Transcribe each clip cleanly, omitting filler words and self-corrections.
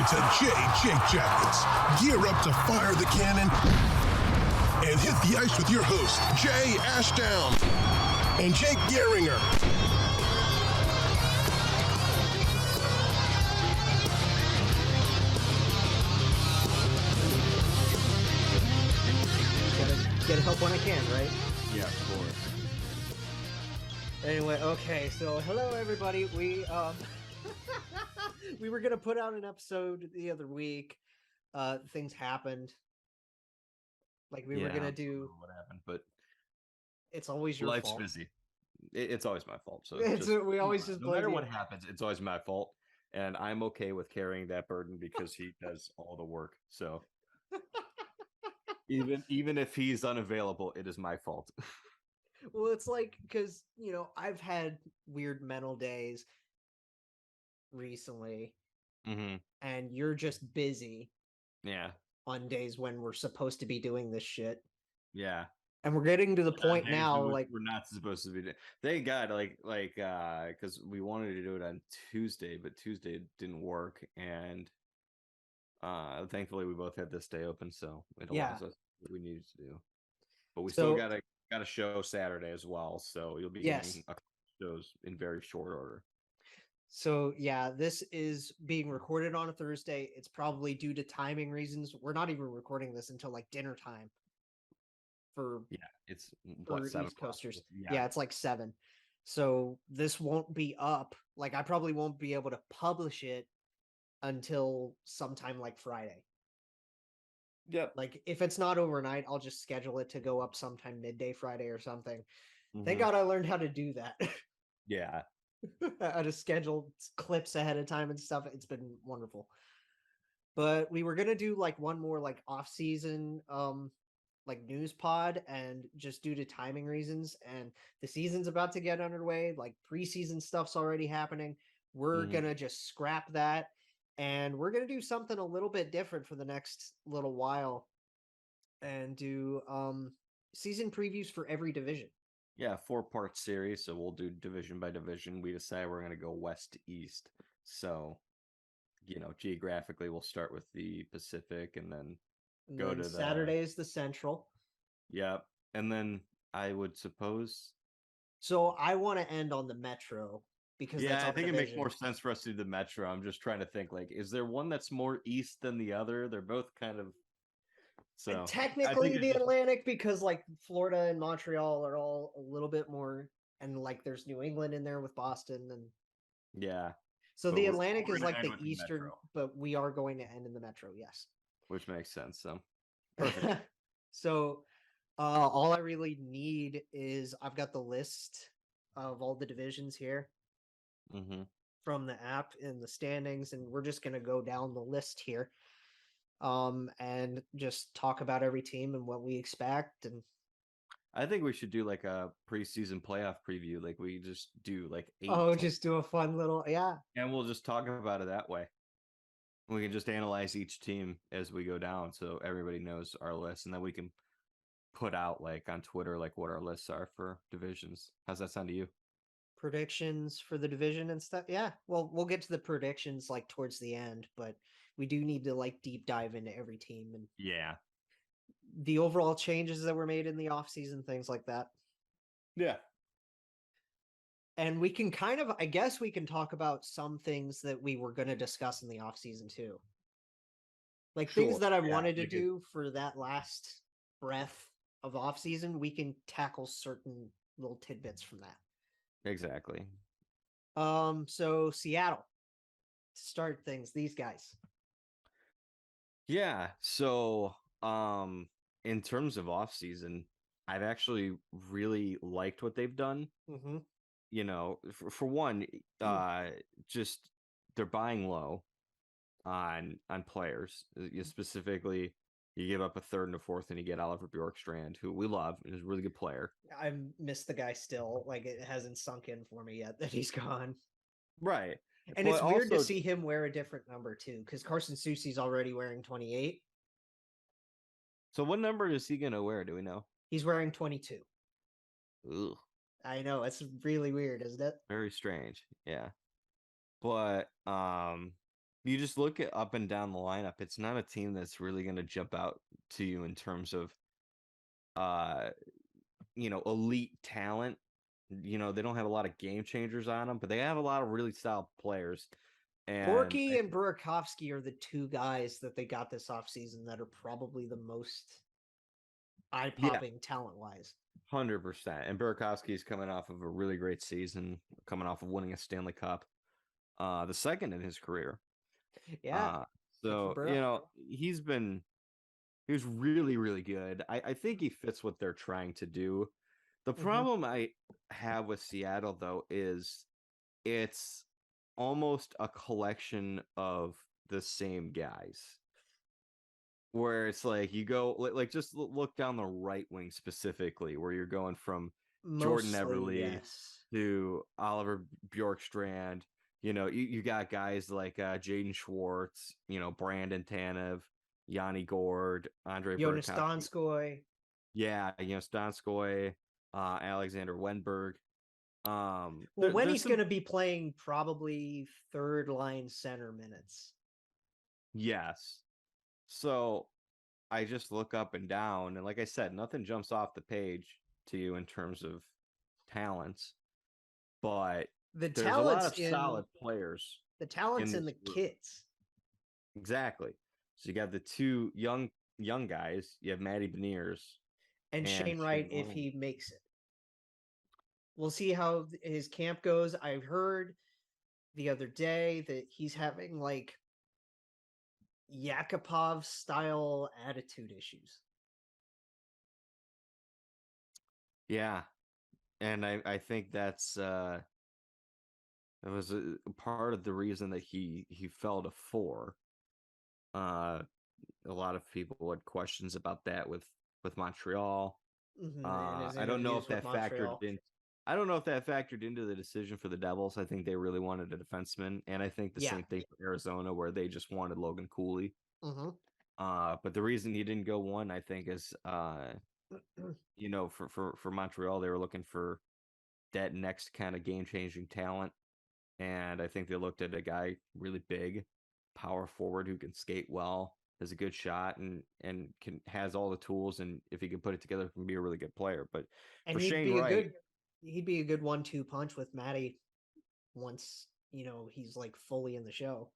to Jake Jackets. Gear up to fire the cannon and hit the ice with your host, Jay Ashdown and Jake Gehringer. Gotta help when I can, right? Yeah, of course. Anyway, okay, so hello everybody. We we were gonna put out an episode the other week. Things happened. Like we were gonna do what happened, but it's always your life's fault. busy. It's always my fault. So We always just no blame matter you. what happens, it's always my fault, and I'm okay with carrying that burden because he does all the work. So even if he's unavailable, it is my fault. Well, it's like because I've had weird mental days recently, and you're just busy. Yeah. On days when we're supposed to be doing this shit. Yeah. And we're getting to the point now, like we're not supposed to be doing. Thank God, because we wanted to do it on Tuesday, but Tuesday didn't work, and thankfully we both had this day open, so it allows us what we needed to do. But we still got a show Saturday as well, so you'll be getting shows in very short order. So yeah, this is being recorded on a Thursday. It's probably due to timing reasons. We're not even recording this until like dinner time. It's for what, 7 East Coasters. Yeah. Yeah, it's like 7. So this won't be up. Like I probably won't be able to publish it until sometime like Friday. Yep. Like if it's not overnight, I'll just schedule it to go up sometime midday Friday or something. Thank God I learned how to do that. Yeah. How to schedule clips ahead of time and stuff. It's been wonderful. But we were gonna do like one more like off-season like news pod, and just due to timing reasons and the season's about to get underway, like preseason stuff's already happening. We're gonna just scrap that, and we're gonna do something a little bit different for the next little while and do season previews for every division. Yeah, 4-part series, so we'll do division by division. We decide we're going to go west to east. So, geographically, we'll start with the Pacific and then go to Saturday is the Central. Yep. And then I would suppose. So I want to end on the Metro because that's I think division. it makes more sense for us to do the Metro. I'm just trying to think, like, is there one that's more east than the other? They're both kind of. So technically the Atlantic, because like Florida and Montreal are all a little bit more, and like there's New England in there with Boston and so the Atlantic is like the eastern, but we are going to end in the Metro, yes. Which makes sense. So perfect. So all I really need is I've got the list of all the divisions here from the app in the standings, and we're just gonna go down the list here. And just talk about every team and what we expect. And I think we should do like a preseason playoff preview. Like we just do like 8. Just do a fun little, and we'll just talk about it that way. We can just analyze each team as we go down, so everybody knows our list, and then we can put out like on Twitter like what our lists are for divisions. How's that sound to you? Predictions for the division and stuff. Yeah, well, we'll get to the predictions like towards the end, but we do need to like deep dive into every team and the overall changes that were made in the offseason, things like that. Yeah. And we can I guess we can talk about some things that we were going to discuss in the offseason too. Like things that I wanted to do for that last breath of offseason, we can tackle certain little tidbits from that. Exactly. So Seattle, start things, these guys. Yeah. So, in terms of offseason, I've actually really liked what they've done. For one, just they're buying low on players. Specifically, you give up a third and a fourth, and you get Oliver Bjorkstrand, who we love and is a really good player. I miss the guy still. Like it hasn't sunk in for me yet that he's gone. Right. And it's weird to see him wear a different number too, because Carson Soucy's already wearing 28. So what number is he gonna wear? Do we know? He's wearing 22. Ugh. I know, it's really weird, isn't it? Very strange. Yeah. But you just look at up and down the lineup. It's not a team that's really going to jump out to you in terms of, uh, elite talent. They don't have a lot of game changers on them, but they have a lot of really solid players. And Borky and Burakovsky are the two guys that they got this offseason that are probably the most eye-popping talent-wise. 100%. And Burakovsky is coming off of a really great season, coming off of winning a Stanley Cup, the second in his career. Yeah. So he was really, really good. I think he fits what they're trying to do. The problem I have with Seattle, though, is it's almost a collection of the same guys. Where it's like you go, like just look down the right wing specifically, where you're going from Jordan Eberle to Oliver Bjorkstrand. You got guys like Jaden Schwartz, Brandon Tanev, Yanni Gord, Andre Jonas Burakovsky. Donskoy. Yeah, Donskoy, Alexander Wenberg. Wenny's going to be playing probably third line center minutes. Yes. So I just look up and down, and like I said, nothing jumps off the page to you in terms of talents, but there's a lot of solid players. The talent's in the kids. Exactly. So you got the two young guys. You have Matty Beniers and Shane Wright if he makes it. We'll see how his camp goes. I heard the other day that he's having like Yakupov style attitude issues. Yeah. And I think that's that was a part of the reason that he fell to 4. A lot of people had questions about that with Montreal. I don't know if that factored in. I don't know if that factored into the decision for the Devils. I think they really wanted a defenseman, and I think the same thing for Arizona, where they just wanted Logan Cooley. But the reason he didn't go 1, I think, is for Montreal, they were looking for that next kind of game-changing talent, and I think they looked at a guy really big, power forward who can skate well, has a good shot, and has all the tools, and if he can put it together, can be a really good player. But for Shane Wright, he'd be a good 1-2 punch with Matty once he's like fully in the show,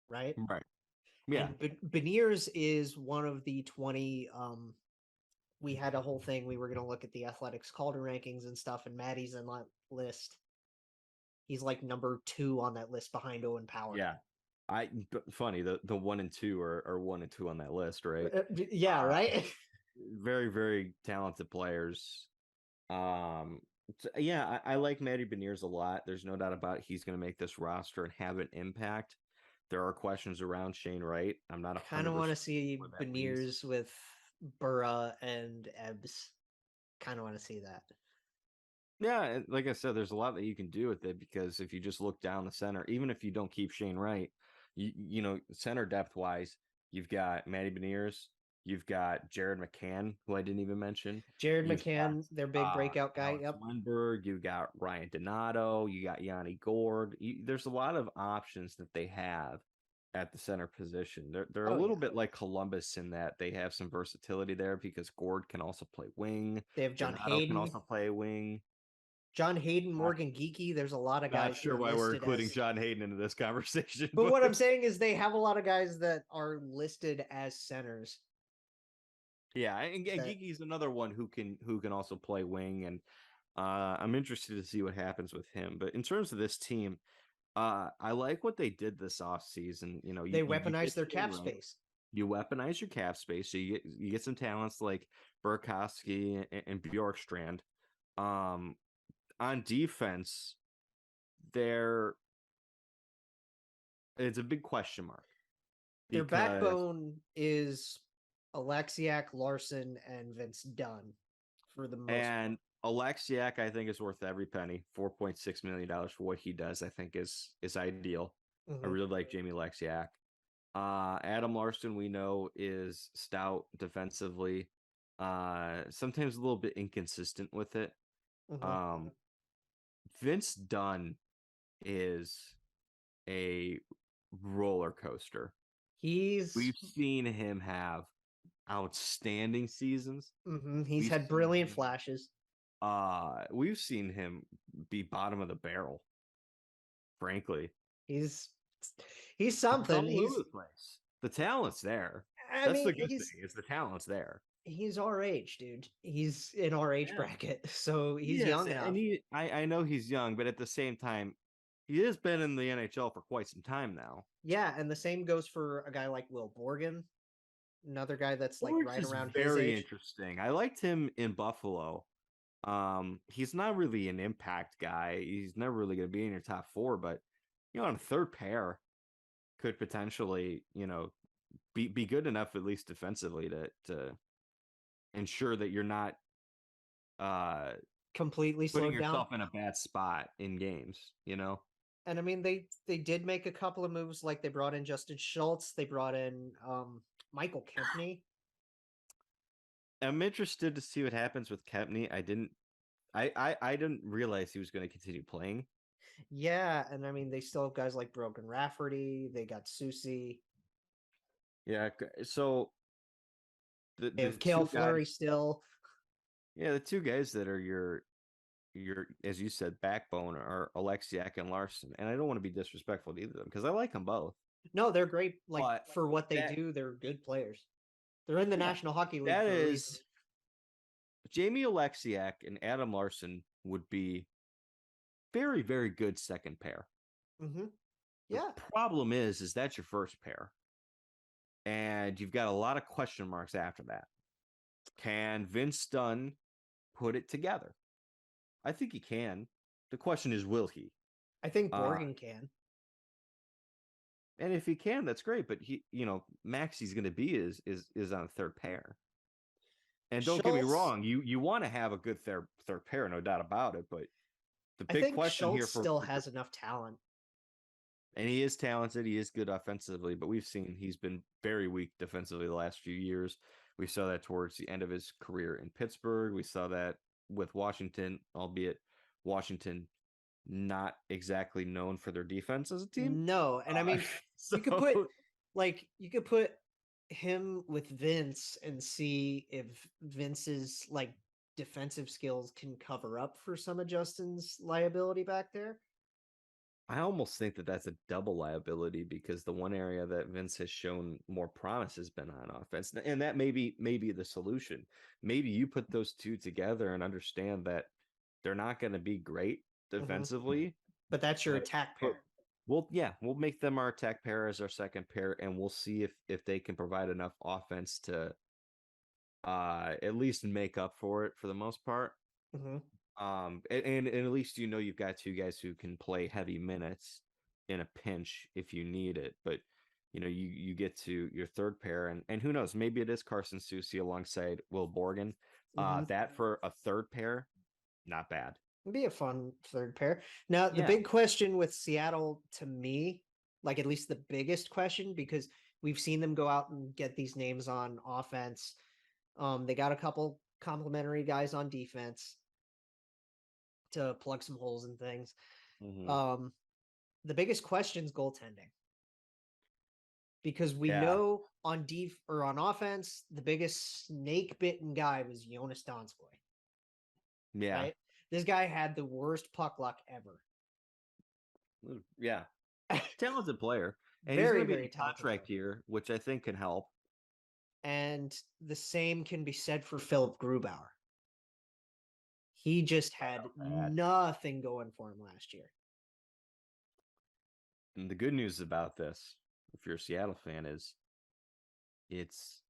right? Yeah. And Beniers is one of the 20. We had a whole thing. We were going to look at the Athletics Calder rankings and stuff, and Matty's in that list. He's like number 2 on that list behind Owen Power. Yeah. Funny, the 1 and 2 are 1 and 2 on that list, right? Yeah, right. Very, very talented players. I like Matty Beniers a lot. There's no doubt about it. He's going to make this roster and have an impact. There are questions around Shane Wright. I'm not. I kind of want to see Beniers with Burra and Ebbs. Kind of want to see that. Yeah, like I said, there's a lot that you can do with it, because if you just look down the center, even if you don't keep Shane Wright, center depth wise, you've got Matty Beniers, you've got Jared McCann, who I didn't even mention. Jared McCann, their big breakout guy. Alex Lundberg, you got Ryan Donato, you got Yanni Gord. There's a lot of options that they have at the center position. They're a little bit like Columbus in that they have some versatility there, because Gord can also play wing. They have John Donato Hayden can also play wing. John Hayden, Morgan Geekie. There's a lot of guys. Not sure why we're including John Hayden into this conversation. But what I'm saying is they have a lot of guys that are listed as centers. Yeah, and Geekie's another one who can also play wing, and I'm interested to see what happens with him. But in terms of this team, I like what they did this offseason. They weaponized their cap space. You weaponize your cap space, so you get some talents like Burakovsky and Bjorkstrand. On defense, it's a big question mark. Their backbone is Alexiak, Larson, and Vince Dunn for the most part. Alexiak, I think, is worth every penny. $4.6 million for what he does, I think, is ideal. I really like Jamie Alexiak. Adam Larson, we know, is stout defensively. Sometimes a little bit inconsistent with it. Vince Dunn is a roller coaster. We've seen him have outstanding seasons. He's had brilliant flashes. We've seen him be bottom of the barrel. Frankly, he's he's something. all over the place. The talent's there. That's the good thing. Is the talent's there. He's our age, dude. He's in our age bracket, so he's young enough. And I know he's young, but at the same time, he has been in the NHL for quite some time now. Yeah, and the same goes for a guy like Will Borgen, another guy that's like right around his age. Very interesting. I liked him in Buffalo. He's not really an impact guy. He's never really going to be in your top 4, but on a third pair could potentially, be good enough at least defensively to ensure that you're not completely putting slowed yourself down in a bad spot in games. And I mean, they did make a couple of moves, like they brought in Justin Schultz, they brought in Michael Kempney. I'm interested to see what happens with Kempney. I didn't realize he was going to continue playing. Yeah, and I mean, they still have guys like Brogan Rafferty. They got Susie. Yeah, so they have Cale Fleury still. Yeah, the two guys that are your as you said backbone are Alexiak and Larson, and I don't want to be disrespectful to either of them because I like them both. No, they're great. For what they do, they're good players. They're in the National Hockey League. That is, Jamie Alexiak and Adam Larson would be very, very good second pair. Yeah. The problem is that's your first pair, and you've got a lot of question marks after that. Can Vince Dunn put it together? I think he can. The question is, will he? I think Borgen can. And if he can, that's great. But Maxi's going to be is on a third pair. And don't get me wrong, you want to have a good third pair, no doubt about it. But the big question here still has enough talent. And he is talented. He is good offensively, but we've seen he's been very weak defensively the last few years. We saw that towards the end of his career in Pittsburgh. We saw that with Washington, albeit Washington not exactly known for their defense as a team. No, and I mean, you could put him with Vince and see if Vince's defensive skills can cover up for some of Justin's liability back there. I almost think that that's a double liability because the one area that Vince has shown more promise has been on offense. And that may be the solution. Maybe you put those two together and understand that they're not going to be great defensively. But that's your attack pair. We'll make them our attack pair as our second pair, and we'll see if they can provide enough offense to at least make up for it for the most part. And at least you've got two guys who can play heavy minutes in a pinch if you need it. But you get to your third pair, and who knows, maybe it is Carson Soucy alongside Will Borgen. That for a third pair, not bad. It'd be a fun third pair. Now, the big question with Seattle, to me, at least the biggest question, because we've seen them go out and get these names on offense. They got a couple complimentary guys on defense to plug some holes in things. The biggest question is goaltending, because we know on offense, the biggest snake bitten guy was Jonas Donskoy. Yeah. Right? This guy had the worst puck luck ever. Yeah. Talented player. And very, he's going to be very in contract here, which I think can help. And the same can be said for Philip Grubauer. He just had nothing going for him last year. And the good news about this, if you're a Seattle fan, is it's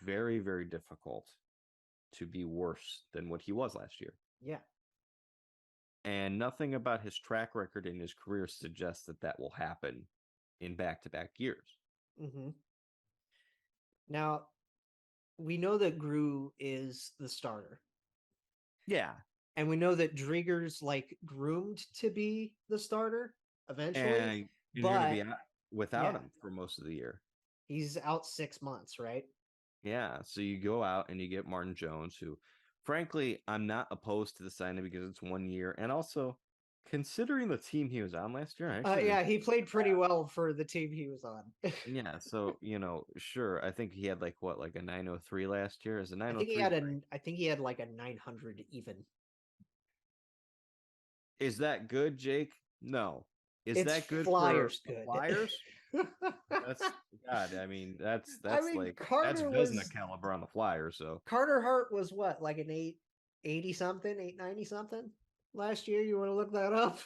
very, very difficult to be worse than what he was last year. Yeah. And nothing about his track record in his career suggests that will happen in back-to-back years. Now, we know that Gru is the starter. Yeah. And we know that Drieger's groomed to be the starter eventually. And you're going to be without him for most of the year. He's out 6 months, right? Yeah. So you go out and you get Martin Jones, who, frankly, I'm not opposed to the signing because it's 1 year. And also, considering the team he was on last year, I actually Yeah, didn't. he played pretty well for the team he was on. Yeah, so sure. I think he had like a 903 last year. Is a I 903? think he had like a 900 even. Is that good, Jake? No. Is It's that good for Flyers the good. Flyers? That's God. I mean, that's I mean, like that's Carter Vezina was caliber on the Flyers. So Carter Hart was what, like an 880 something, 890 something last year. You want to look that up?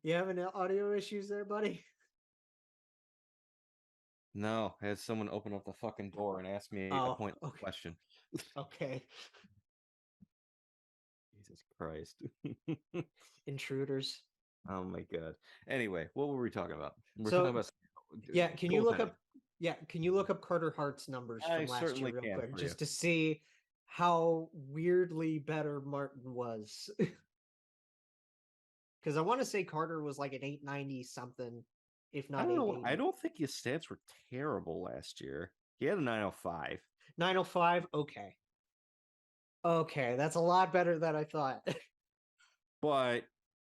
You having audio issues there, buddy? no, I had someone open up the fucking door and ask me a Oh, pointless okay. question. Okay. Jesus Christ. Intruders. Oh my God. Anyway, what were we talking about? We're talking So, about yeah, can you look goaltending. up can you look up Carter Hart's numbers I from last year certainly real can quick for you. just to see how weirdly better Martin was? Because I want to say Carter was like an 890 something, if I not don't know. 880. I don't think his stats were terrible last year. He had a 905. 905. Okay. Okay, that's a lot better than I thought. But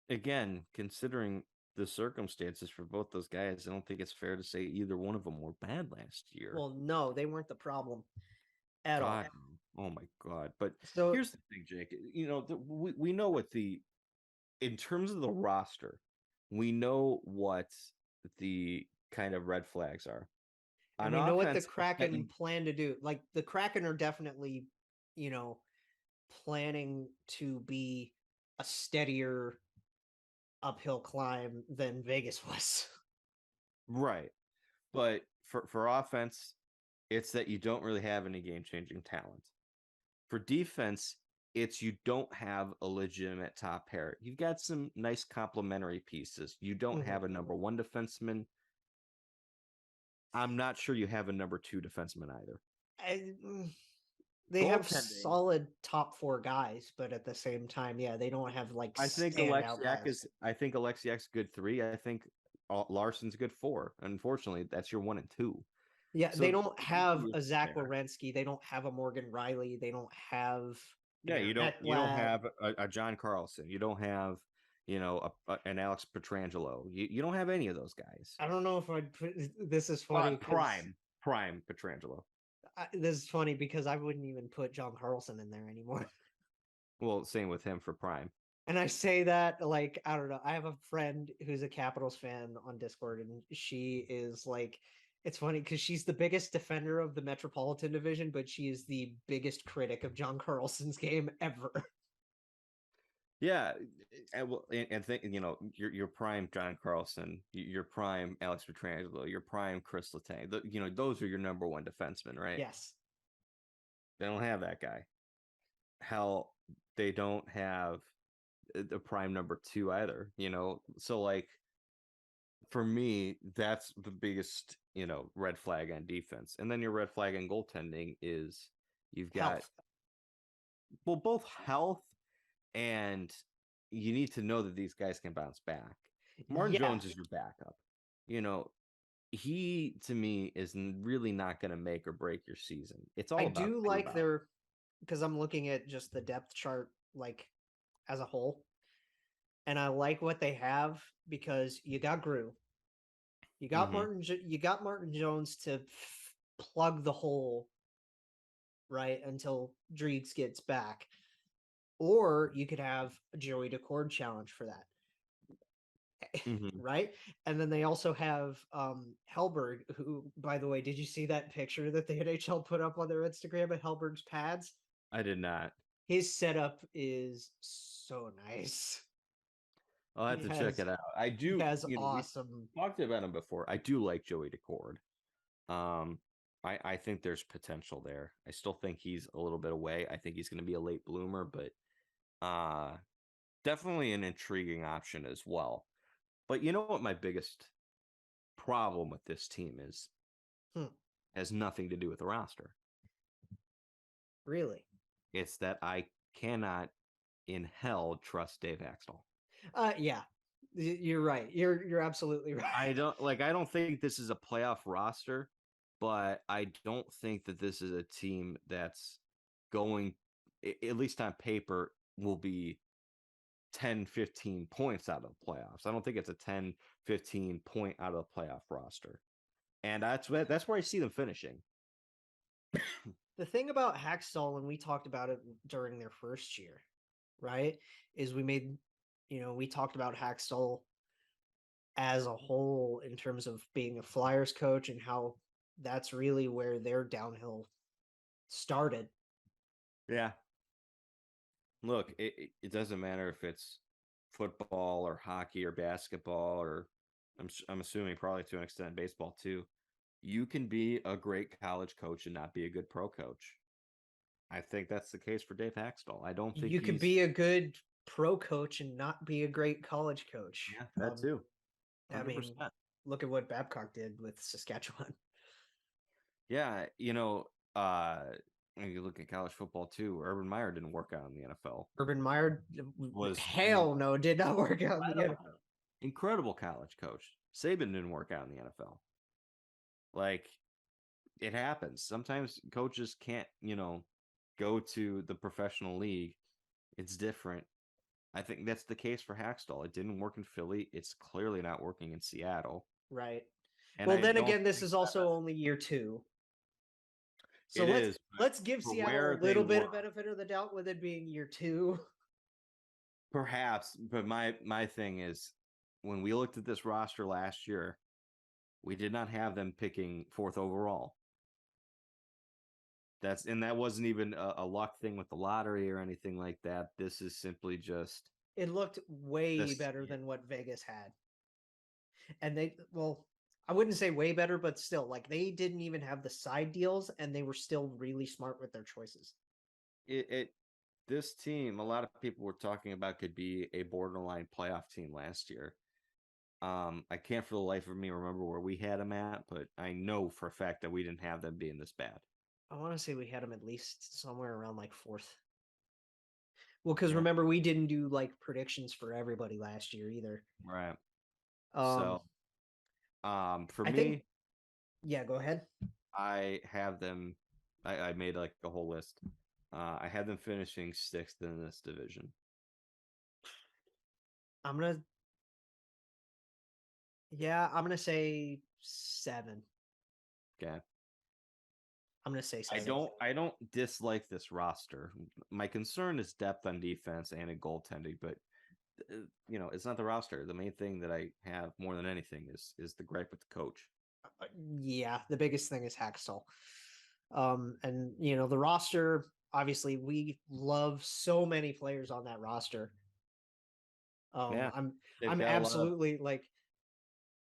again, considering the circumstances for both those guys, I don't think it's fair to say either one of them were bad last year. Well, no, they weren't the problem at all. God, oh my God. But So, here's the thing, Jake. We know what in terms of the roster, we know what the kind of red flags are. and On we know what the offense, it's that Kraken plan to do. Like the Kraken are definitely, you know, planning to be a steadier uphill climb than Vegas was. right. But for offense, it's that you don't really have any game-changing talent. For defense, it's you don't have a legitimate top pair. You've got some nice complementary pieces. You don't have a number one defenseman. I'm not sure you have a number two defenseman either. They have Goaltending, solid top four guys, but at the same time, yeah, they don't have like I think standout guys. I think Alexiak's good three. I think Larson's good four. Unfortunately, that's your one and two. Yeah, So they don't have a Zach there. Werenski. They don't have a Morgan Riley. They don't have Yeah, an you don't Ekblad. have a John Carlson. You don't have an Alex Petrangelo. You don't have any of those guys. I don't know if I'd put this is funny because Prime Petrangelo. this is funny because I wouldn't even put John Carlson in there anymore. Well, same with him for Prime. And I say that like, I don't know. I have a friend who's a Capitals fan on Discord, and she is like, it's funny because she's the biggest defender of the Metropolitan Division, but she is the biggest critic of John Carlson's game ever. Yeah, and think your prime John Carlson, your prime Alex Petrangelo, your prime Chris Letang. Those are your number one defensemen, right? Yes. They don't have that guy. Hell, they don't have the prime number two either. So like for me, that's the biggest red flag on defense, and then your red flag on goaltending is you've got Health. well both health. And you need to know that these guys can bounce back. Martin Jones is your backup. He to me is really not going to make or break your season. It's all I about do like their because I'm looking at just the depth chart like as a whole, and I like what they have because you got Grew, you got Martin Jones to plug the hole right until Dreeks gets back. Or you could have Joey Decord challenge for that. Right? And then they also have Hellberg, who, by the way, did you see that picture that the NHL put up on their Instagram of Hellberg's pads? I did not. His setup is so nice. I'll have to check it out. I do. He has awesome. We talked about him before. I do like Joey Decord. I think there's potential there. I still think he's a little bit away. I think he's going to be a late bloomer, but definitely an intriguing option as well. But you know what my biggest problem with this team is? Has nothing to do with the roster. Really? It's that I cannot in hell trust Dave Axtell. Yeah. You're right. You're absolutely right. I don't think this is a playoff roster, but I don't think that this is a team that's going, at least on paper, will be 10, 15 points out of the playoffs. I don't think it's a 10, 15 point out of the playoff roster. And that's where I see them finishing. The thing about Hackstall, and we talked about it during their first year, right? Is we talked about Hackstall as a whole in terms of being a Flyers coach and how that's really where their downhill started. Yeah. Look, it doesn't matter if it's football or hockey or basketball, or I'm assuming probably to an extent baseball too. You can be a great college coach and not be a good pro coach. I think that's the case for Dave Haxtell. I don't think You could be a good pro coach and not be a great college coach. Yeah, that too. 100%. I mean, look at what Babcock did with Saskatchewan. Yeah, when you look at college football too, Urban Meyer didn't work out in the NFL. Urban Meyer did not work out in the NFL. Incredible college coach. Saban didn't work out in the NFL. Like, it happens. Sometimes coaches can't, go to the professional league. It's different. I think that's the case for Hackstall. It didn't work in Philly. It's clearly not working in Seattle. Right. And well, then again, this is also only year 2. So let's give Seattle a little bit of benefit of the doubt with it being year 2. Perhaps, but my thing is, when we looked at this roster last year, we did not have them picking 4th overall. That wasn't even a luck thing with the lottery or anything like that. This is simply just, it looked way better than what Vegas had. And I wouldn't say way better, but still, like, they didn't even have the side deals, and they were still really smart with their choices. This team, a lot of people were talking about, could be a borderline playoff team last year. I can't for the life of me remember where we had them at, but I know for a fact that we didn't have them being this bad. I want to say we had them at least somewhere around like 4th. Well, because remember, we didn't do like predictions for everybody last year either. Right. For me, yeah, go ahead. I have them. I made like a whole list. I had them finishing 6th in this division. I'm gonna say 7. Okay. I'm gonna say 7. I don't dislike this roster. My concern is depth on defense and in goaltending, but it's not the roster. The main thing that I have more than anything is the gripe with the coach. Yeah, the biggest thing is Hackstall. And the roster, obviously we love so many players on that roster. I'm absolutely like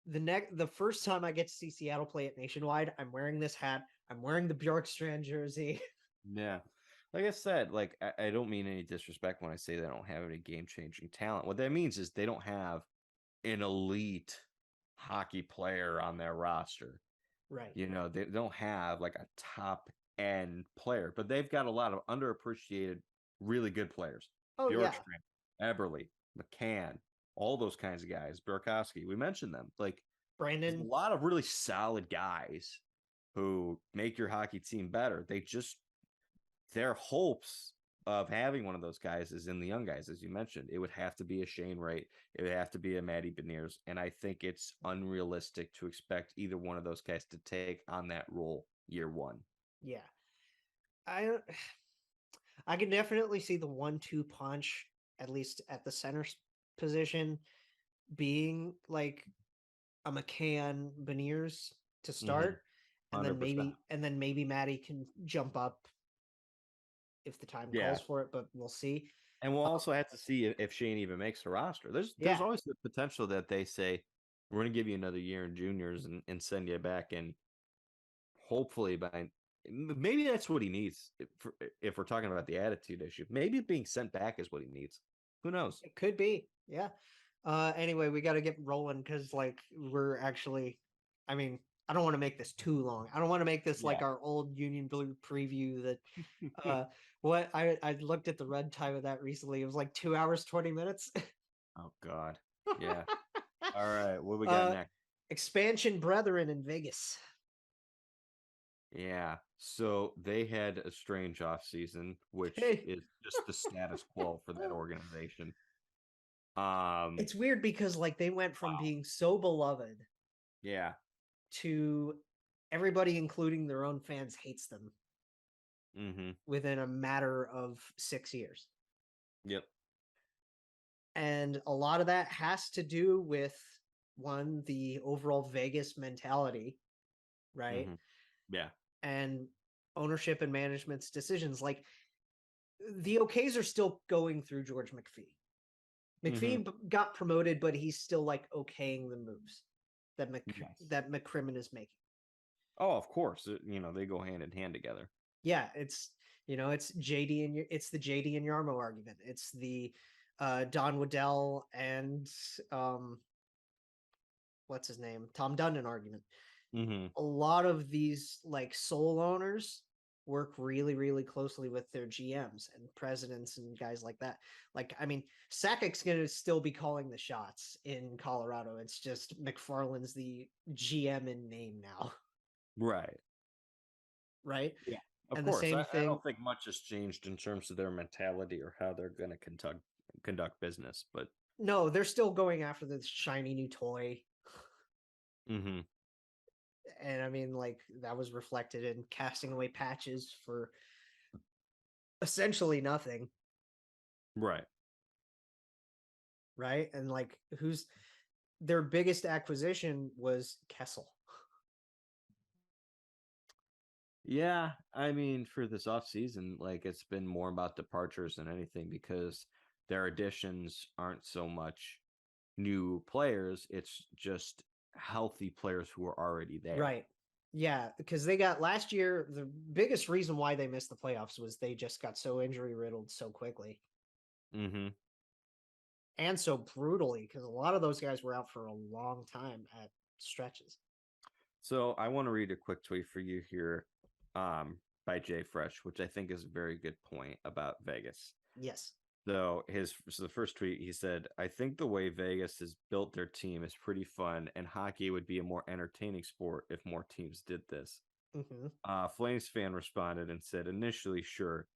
the first time I get to see Seattle play at Nationwide, I'm wearing this hat. I'm wearing the Bjorkstrand jersey. Yeah. Like I said, like I don't mean any disrespect when I say they don't have any game-changing talent. What that means is they don't have an elite hockey player on their roster. Right. They don't have like a top-end player, but they've got a lot of underappreciated, really good players. Oh, Bjorkstrand, Eberle, McCann, all those kinds of guys. Burakovsky, we mentioned them. Like, Brandon. A lot of really solid guys who make your hockey team better. Their hopes of having one of those guys is in the young guys, as you mentioned. It would have to be a Shane Wright. It would have to be a Matty Beniers. And I think it's unrealistic to expect either one of those guys to take on that role year 1. Yeah. I can definitely see the 1-2 punch, at least at the center position, being like a McCann Beniers to start. And then maybe Matty can jump up if the time calls for it, but we'll see. And we'll also have to see if Shane even makes the roster. There's always the potential that they say, we're going to give you another year in juniors and send you back. And hopefully maybe that's what he needs. If we're talking about the attitude issue, maybe being sent back is what he needs. Who knows? It could be. Yeah. Anyway, we got to get rolling because we're actually, I don't want to make this too long. I don't want to make this like our old Union Blue preview that I looked at the run time of that recently. It was like 2 hours, 20 minutes. Oh God. Yeah. All right. What we got next? Expansion Brethren in Vegas. Yeah. So they had a strange offseason, which is just the status quo for that organization. It's weird because like they went from being so beloved, yeah, to everybody, including their own fans, hates them within a matter of 6 years. Yep. And a lot of that has to do with one, the overall Vegas mentality, right? Yeah. And ownership and management's decisions. Like the OKs are still going through George McPhee. McPhee got promoted, but he's still like okaying the moves that that McCrimmon is making. Oh, of course. They go hand in hand together. Yeah, it's it's JD and it's the JD and Yarmo argument. It's the Don Waddell and what's his name? Tom Dundon argument. A lot of these like sole owners work really, really closely with their GMs and presidents and guys like that. Like, I mean, Sakic's going to still be calling the shots in Colorado. It's just McFarland's the GM in name now. Right. Right? Yeah. Of and course. The same thing, I don't think much has changed in terms of their mentality or how they're going to conduct business, but no, they're still going after this shiny new toy. And I mean, like, that was reflected in casting away patches for essentially nothing. Right. Right. And like, who's their biggest acquisition was Kessel. Yeah, I mean, for this offseason, like it's been more about departures than anything because their additions aren't so much new players, it's just healthy players who are already there. Right. Yeah, because they got last year, the biggest reason why they missed the playoffs was they just got so injury riddled so quickly. And so brutally, because a lot of those guys were out for a long time at stretches. So I want to read a quick tweet for you here by Jay Fresh, which I think is a very good point about Vegas. Yes. So the first tweet, he said, I think the way Vegas has built their team is pretty fun, and hockey would be a more entertaining sport if more teams did this. Flames fan responded and said, initially, sure,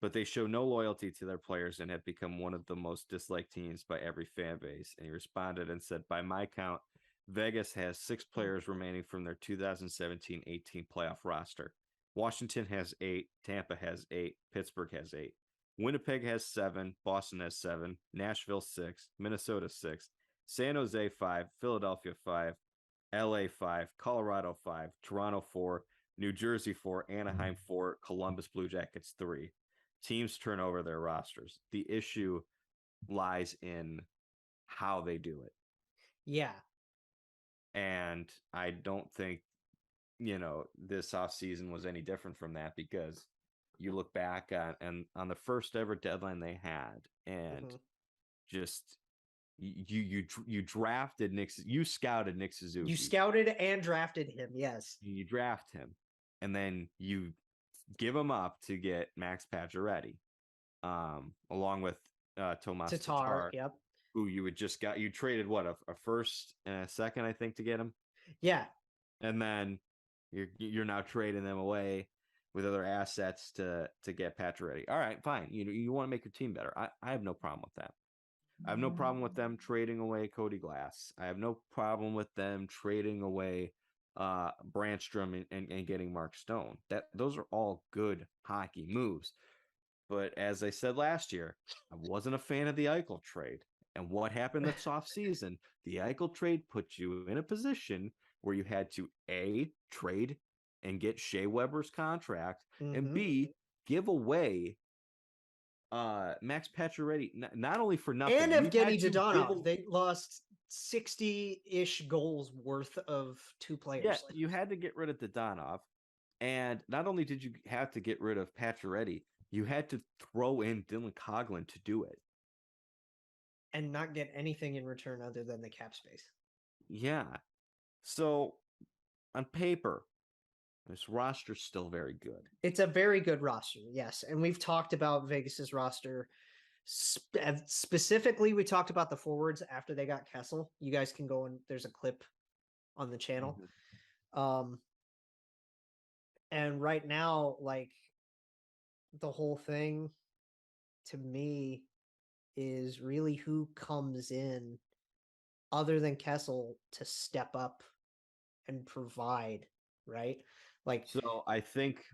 but they show no loyalty to their players and have become one of the most disliked teams by every fan base. And he responded and said, by my count, Vegas has 6 players remaining from their 2017-18 playoff roster. Washington has 8, Tampa has 8, Pittsburgh has 8. Winnipeg has 7, Boston has 7, Nashville 6, Minnesota 6, San Jose 5, Philadelphia 5, LA 5, Colorado 5, Toronto 4, New Jersey 4, Anaheim 4, Columbus Blue Jackets 3. Teams turn over their rosters. The issue lies in how they do it. Yeah. And I don't think, this offseason was any different from that because you look back on the first ever deadline they had and just you drafted you scouted Nick Suzuki. You scouted and drafted him, yes. You draft him and then you give him up to get Max Pacioretty, along with Tomas Tatar, yep. Who you traded what a first and a second, I think, to get him. Yeah. And then you're now trading them away with other assets to get Pacioretty. All right, fine. You want to make your team better. I have no problem with that. I have no problem with them trading away Cody Glass. I have no problem with them trading away Brandstrom and getting Mark Stone. Those are all good hockey moves. But as I said last year, I wasn't a fan of the Eichel trade. And what happened this offseason? The Eichel trade put you in a position where you had to A, trade and get Shea Weber's contract, and B, give away Max Pacioretty, not only for nothing. And Evgeny Dadonov. They lost 60-ish goals worth of 2 players. Yeah, you had to get rid of Dadonov. And not only did you have to get rid of Pacioretty, you had to throw in Dylan Coghlan to do it. And not get anything in return other than the cap space. Yeah. So, on paper, this roster's still very good. It's a very good roster, yes. And we've talked about Vegas's roster Specifically, we talked about the forwards after they got Kessel. You guys can go and there's a clip on the channel. And right now, like the whole thing to me is really who comes in other than Kessel to step up and provide, right? Like, so I think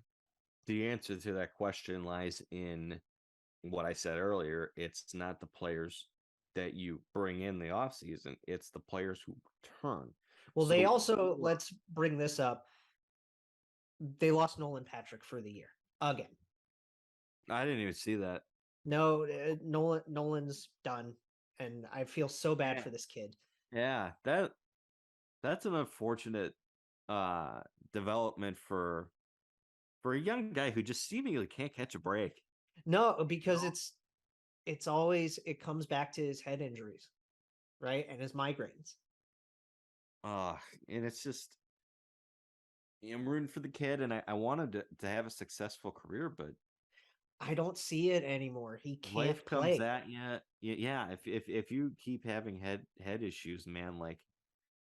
the answer to that question lies in what I said earlier. It's not the players that you bring in the offseason, it's the players who return. Well, they also, let's bring this up. They lost Nolan Patrick for the year again. I didn't even see that. No, Nolan's done, and I feel so bad for this kid. Yeah, that's an unfortunate development for a young guy who just seemingly can't catch a break. No, because it's always, it comes back to his head injuries, right? And his migraines. And it's just, I'm rooting for the kid, and I wanted to have a successful career, but I don't see it anymore. He can't life play. comes at you. Yeah, if you keep having head issues, man, like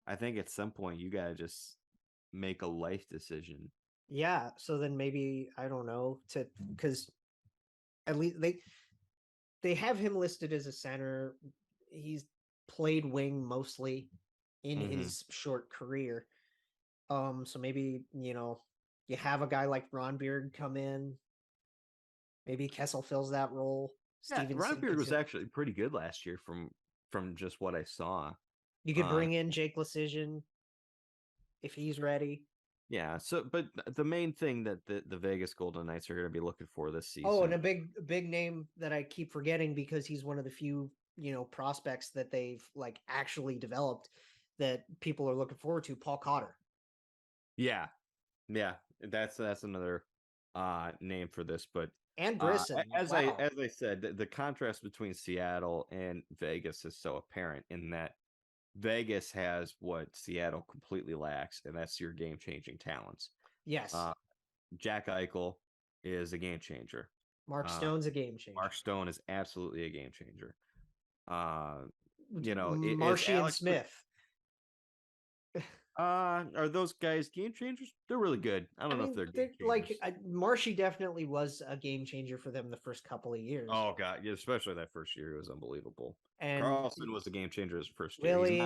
I think at some point you gotta just make a life decision. Yeah, so then maybe, I don't know, because at least they have him listed as a center. He's played wing mostly in his short career. So maybe, you have a guy like Ron Beard come in. Maybe Kessel fills that role. Yeah, Ron Beard was actually pretty good last year from just what I saw. You could bring in Jake Lecision if he's ready. Yeah, so but the main thing that the Vegas Golden Knights are going to be looking for this season. Oh, and a big name that I keep forgetting because he's one of the few, prospects that they've like actually developed that people are looking forward to, Paul Cotter. Yeah. That's another name for this, but and Brisson. As I said, the contrast between Seattle and Vegas is so apparent in that Vegas has what Seattle completely lacks, and that's your game-changing talents. Yes. Jack Eichel is a game changer. Mark Stone's a game changer. Mark Stone is absolutely a game changer. Marshy and Smith. Are those guys game changers? They're really good. I don't know if they're game changers. Like Marshy definitely was a game changer for them the first couple of years. Oh god, yeah, especially that first year, it was unbelievable. And Carlson was a game changer his first year. Really,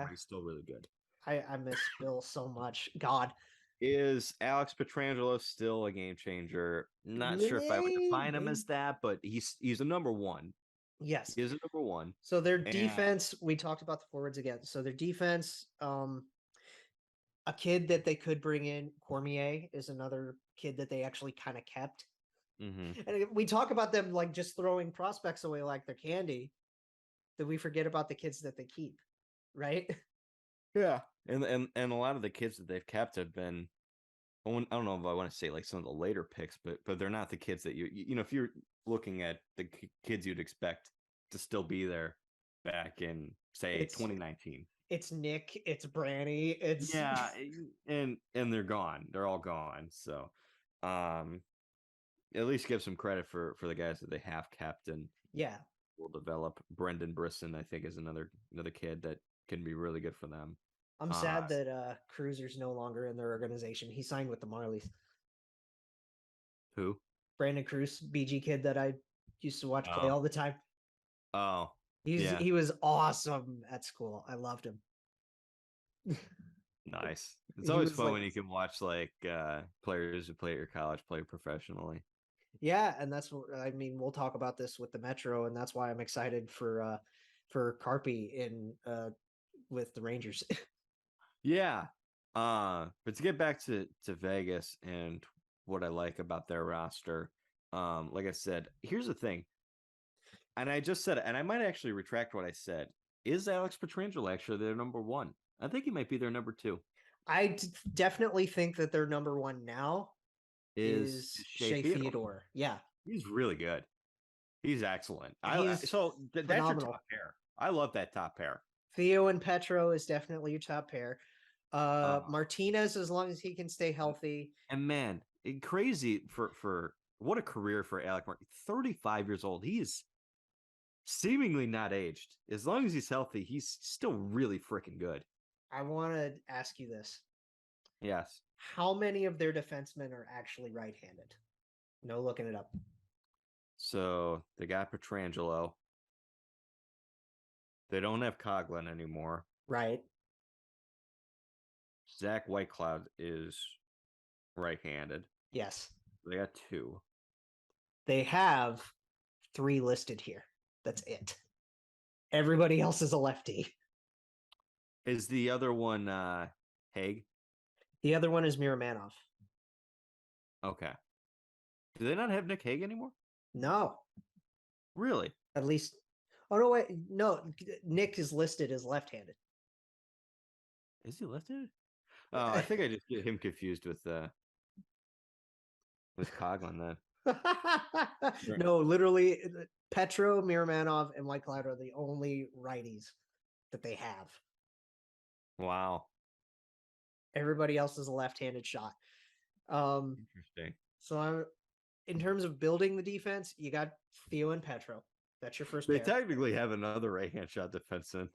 he's still really good. I miss Bill so much. God, is Alex Pietrangelo still a game changer? Not sure if I would define him as that, but he's a number one. Yes, he is a number one. So their defense, we talked about the forwards again. So their defense, a kid that they could bring in, Cormier, is another kid that they actually kind of kept. And we talk about them like just throwing prospects away like they're candy. That we forget about the kids that they keep, right? Yeah, and a lot of the kids that they've kept have been, I don't know if I want to say like some of the later picks, but they're not the kids that if you're looking at the kids you'd expect to still be there back in say 2019. It's Nick, it's Branny, it's and they're gone. They're all gone. So, at least give some credit for the guys that they have kept and will develop. Brendan Brisson, I think, is another kid that can be really good for them. I'm sad that Cruiser's no longer in their organization. He signed with the Marlies. Who? Brandon Cruz, BG kid that I used to watch play all the time. Oh. He was awesome at school. I loved him. Nice. It's always fun when you can watch like players who play at your college play professionally. Yeah, and that's what I mean. We'll talk about this with the Metro, and that's why I'm excited for Carpy in with the Rangers. Yeah. But to get back to Vegas and what I like about their roster, like I said, here's the thing. And I just said it, and I might actually retract what I said. Is Alex Pietrangelo actually their number one? I think he might be their number two. I definitely think that their number one now is Shea Theodore. Yeah. He's really good. He's excellent. That's your top pair. I love that top pair. Theo and Petro is definitely your top pair. Martinez, as long as he can stay healthy. And man, crazy for what a career for Alec Martinez. 35 years old. He's seemingly not aged. As long as he's healthy, he's still really freaking good. I want to ask you this. Yes. How many of their defensemen are actually right-handed? No looking it up. So they got Petrangelo. They don't have Coughlin anymore. Right. Zach Whitecloud is right-handed. Yes. They got 2. They have 3 listed here. That's it. Everybody else is a lefty. Is the other one Haig? The other one is Miramanov. Okay. Do they not have Nick Haig anymore? No. Really? At least. Oh, no, wait. No, Nick is listed as left-handed. Is he listed? Oh, I think I just get him confused with Coughlin then. No, literally, Petro, Miramanov, and Whitecloud are the only righties that they have. Wow. Everybody else is a left-handed shot. Interesting. So in terms of building the defense, you got Theo and Petro. That's your first They pair. technically have another right-hand shot defenseman.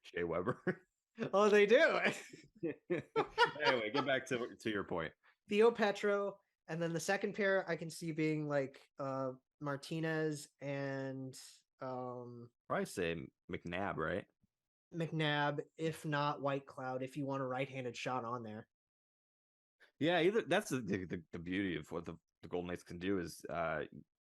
Shea Weber. Oh, they do. Anyway, get back to your point. Theo, Petro, and then the second pair I can see being like Martinez and Probably say McNabb, right? McNabb, if not Whitecloud, if you want a right-handed shot on there. Yeah, either that's the beauty of what the Golden Knights can do is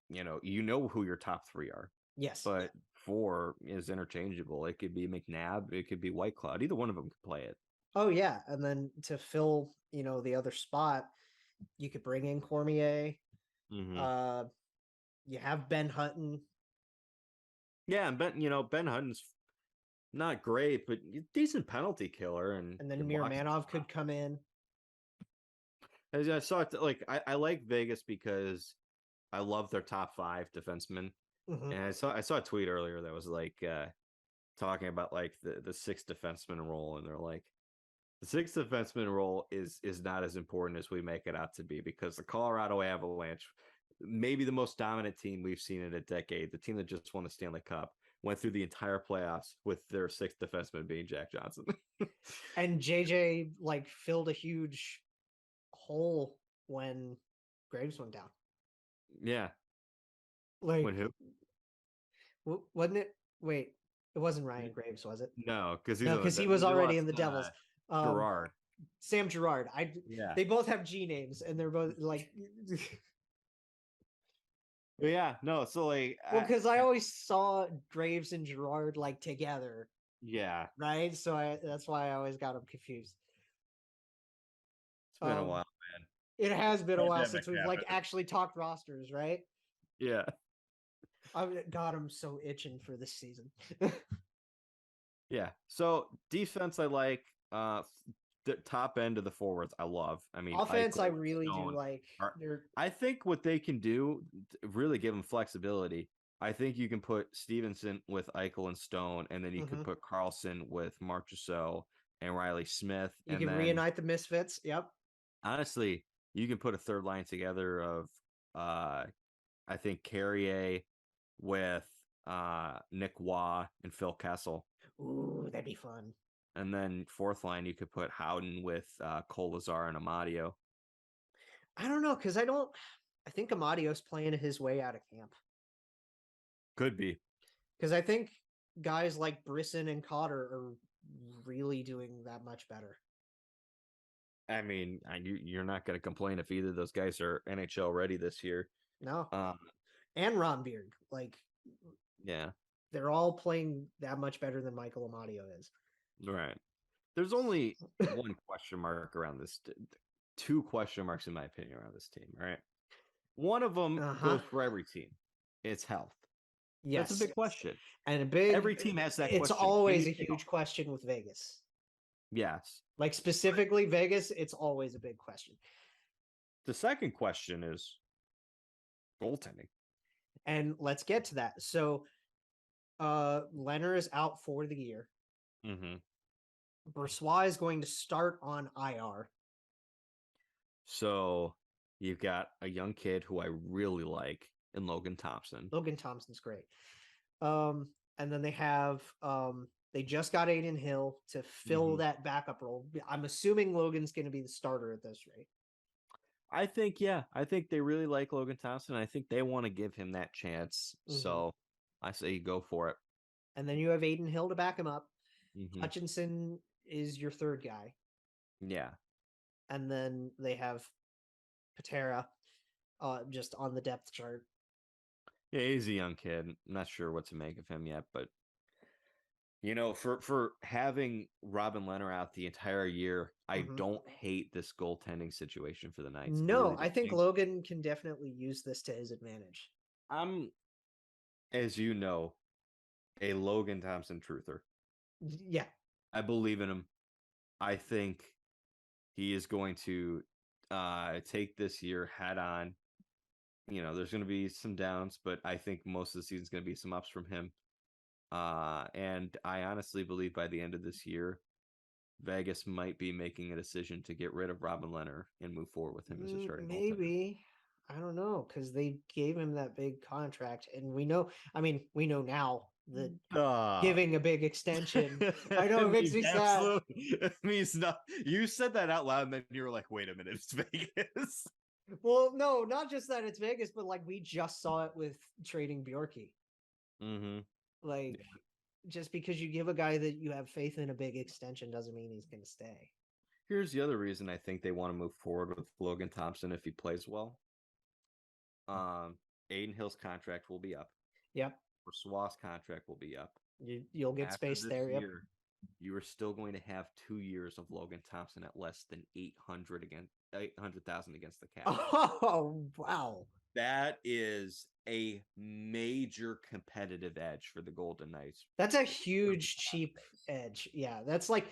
you know who your top 3 are. Yes. But 4 is interchangeable. It could be McNabb, it could be Whitecloud. Either one of them could play it. Oh yeah, and then to fill, the other spot, you could bring in Cormier. Mm-hmm. You have Ben Hutton. Yeah, and Ben Hutton's not great, but decent penalty killer, and then Miramanov could come in. As I saw it, like I like Vegas because I love their top 5 defensemen, and I saw a tweet earlier that was like talking about like the 6th defenseman role, and they're like, the 6th defenseman role is not as important as we make it out to be, because the Colorado Avalanche, maybe the most dominant team we've seen in a decade, the team that just won the Stanley Cup, went through the entire playoffs with their 6th defenseman being Jack Johnson. And JJ like filled a huge hole when Graves went down. Yeah. Like when who? Wasn't it? Wait, it wasn't Ryan Graves, was it? No, because he was already in the Devils. Gerard. Sam Gerard. Yeah. They both have G names, and they're both like. Yeah, no, so like, well, because I always saw Graves and Gerard like together. Yeah. Right. So that's why I always got them confused. It's been a while, man. It has been a while since we've like actually talked rosters, right? Yeah. God, I'm so itching for this season. Yeah. So defense, I like. The top end of the forwards, I love. I mean, offense, I really do like. I think what they can do, really give them flexibility. I think you can put Stevenson with Eichel and Stone, and then you could put Carlson with Marchessault and Riley Smith. You can reunite the misfits. Yep. Honestly, you can put a third line together of, I think Carrier with Nick Waugh and Phil Kessel. Ooh, that'd be fun. And then 4th line, you could put Howden with Cole Lazar and Amadio. I don't know, because I think Amadio's playing his way out of camp. Could be. Because I think guys like Brisson and Cotter are really doing that much better. I mean, you're not going to complain if either of those guys are NHL ready this year. No. And Ronberg. Like, yeah. They're all playing that much better than Michael Amadio is. Right. There's only one question mark around this. 2 question marks, in my opinion, around this team. Right. One of them goes for every team. It's health. Yes. That's a big question. And every team has that question. It's always a huge question with Vegas. Yes. Like specifically Vegas, it's always a big question. The second question is goaltending. And let's get to that. So Leonard is out for the year. Mm-hmm. Brossoit is going to start on IR. So you've got a young kid who I really like and Logan Thompson. Logan Thompson's great. And then they have they just got Aiden Hill to fill that backup role. I'm assuming Logan's going to be the starter at this rate. I think they really like Logan Thompson. I think they want to give him that chance. So I say you go for it. And then you have Aiden Hill to back him up. Mm-hmm. Hutchinson is your third guy. Yeah. And then they have Patera just on the depth chart. Yeah, he's a young kid. I'm not sure what to make of him yet, but you know, for having Robin Leonard out the entire year, I don't hate this goaltending situation for the Knights. No, I think Logan can definitely use this to his advantage. I'm, as you know, a Logan Thompson truther. Yeah. I believe in him. I think he is going to take this year head on. You know, there's going to be some downs, but I think most of the season's going to be some ups from him. And I honestly believe by the end of this year, Vegas might be making a decision to get rid of Robin Leonard and move forward with him as a starting goaltender. Maybe. I don't know, because they gave him that big contract, and we know now that giving a big extension. I know it makes me sad. It means not. You said that out loud, and then you were like, "Wait a minute, it's Vegas." Well, no, not just that it's Vegas, but like we just saw it with trading Bjorky. Like, just because you give a guy that you have faith in a big extension doesn't mean he's going to stay. Here's the other reason I think they want to move forward with Logan Thompson if he plays well. Aiden Hill's contract will be up. Yep. Brossoit's contract will be up. You'll get space there. Yep. You are still going to have 2 years of Logan Thompson at less than 800,000 against the cap. Oh wow! That is a major competitive edge for the Golden Knights. That's a huge cheap edge. Yeah, that's like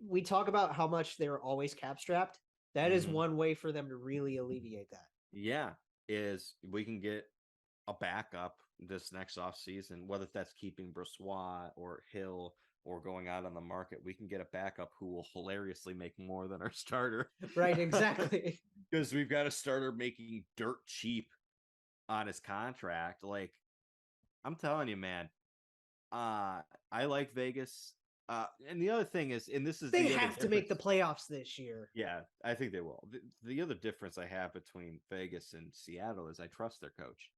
we talk about how much they're always cap strapped. That is one way for them to really alleviate that. Yeah, is we can get a backup this next off season, whether that's keeping Brossoit or Hill or going out on the market. We can get a backup who will hilariously make more than our starter. Right, exactly. Because we've got a starter making dirt cheap on his contract. Like, I'm telling you, man, I like Vegas. And the other thing is, and this is they have to make the playoffs this year. Yeah, I think they will. The other difference I have between Vegas and Seattle is I trust their coach.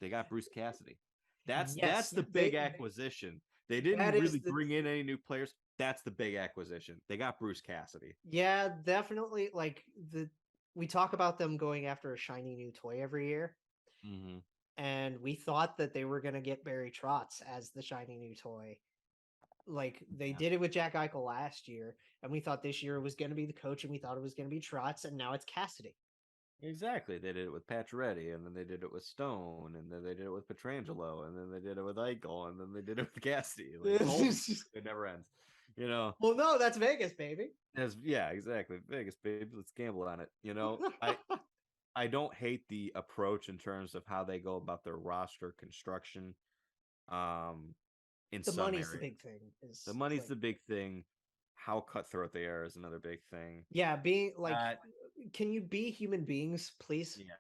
They got Bruce Cassidy. That's the big acquisition. They didn't really bring in any new players. That's the big acquisition. They got Bruce Cassidy. Yeah, definitely. Like we talk about them going after a shiny new toy every year. And we thought that they were going to get Barry Trotz as the shiny new toy. Like they did it with Jack Eichel last year, and we thought this year it was going to be the coach, and we thought it was going to be Trotz, and now it's Cassidy. Exactly. They did it with Pacioretty, and then they did it with Stone, and then they did it with Pietrangelo, and then they did it with Eichel, and then they did it with Cassidy. Like, it never ends. You know. Well, no, that's Vegas, baby. Yeah, exactly. Vegas, baby. Let's gamble on it. You know, I don't hate the approach in terms of how they go about their roster construction. The money's the big thing. The money's the big thing. How cutthroat they are is another big thing. Yeah, being like, can you be human beings, please? Yeah.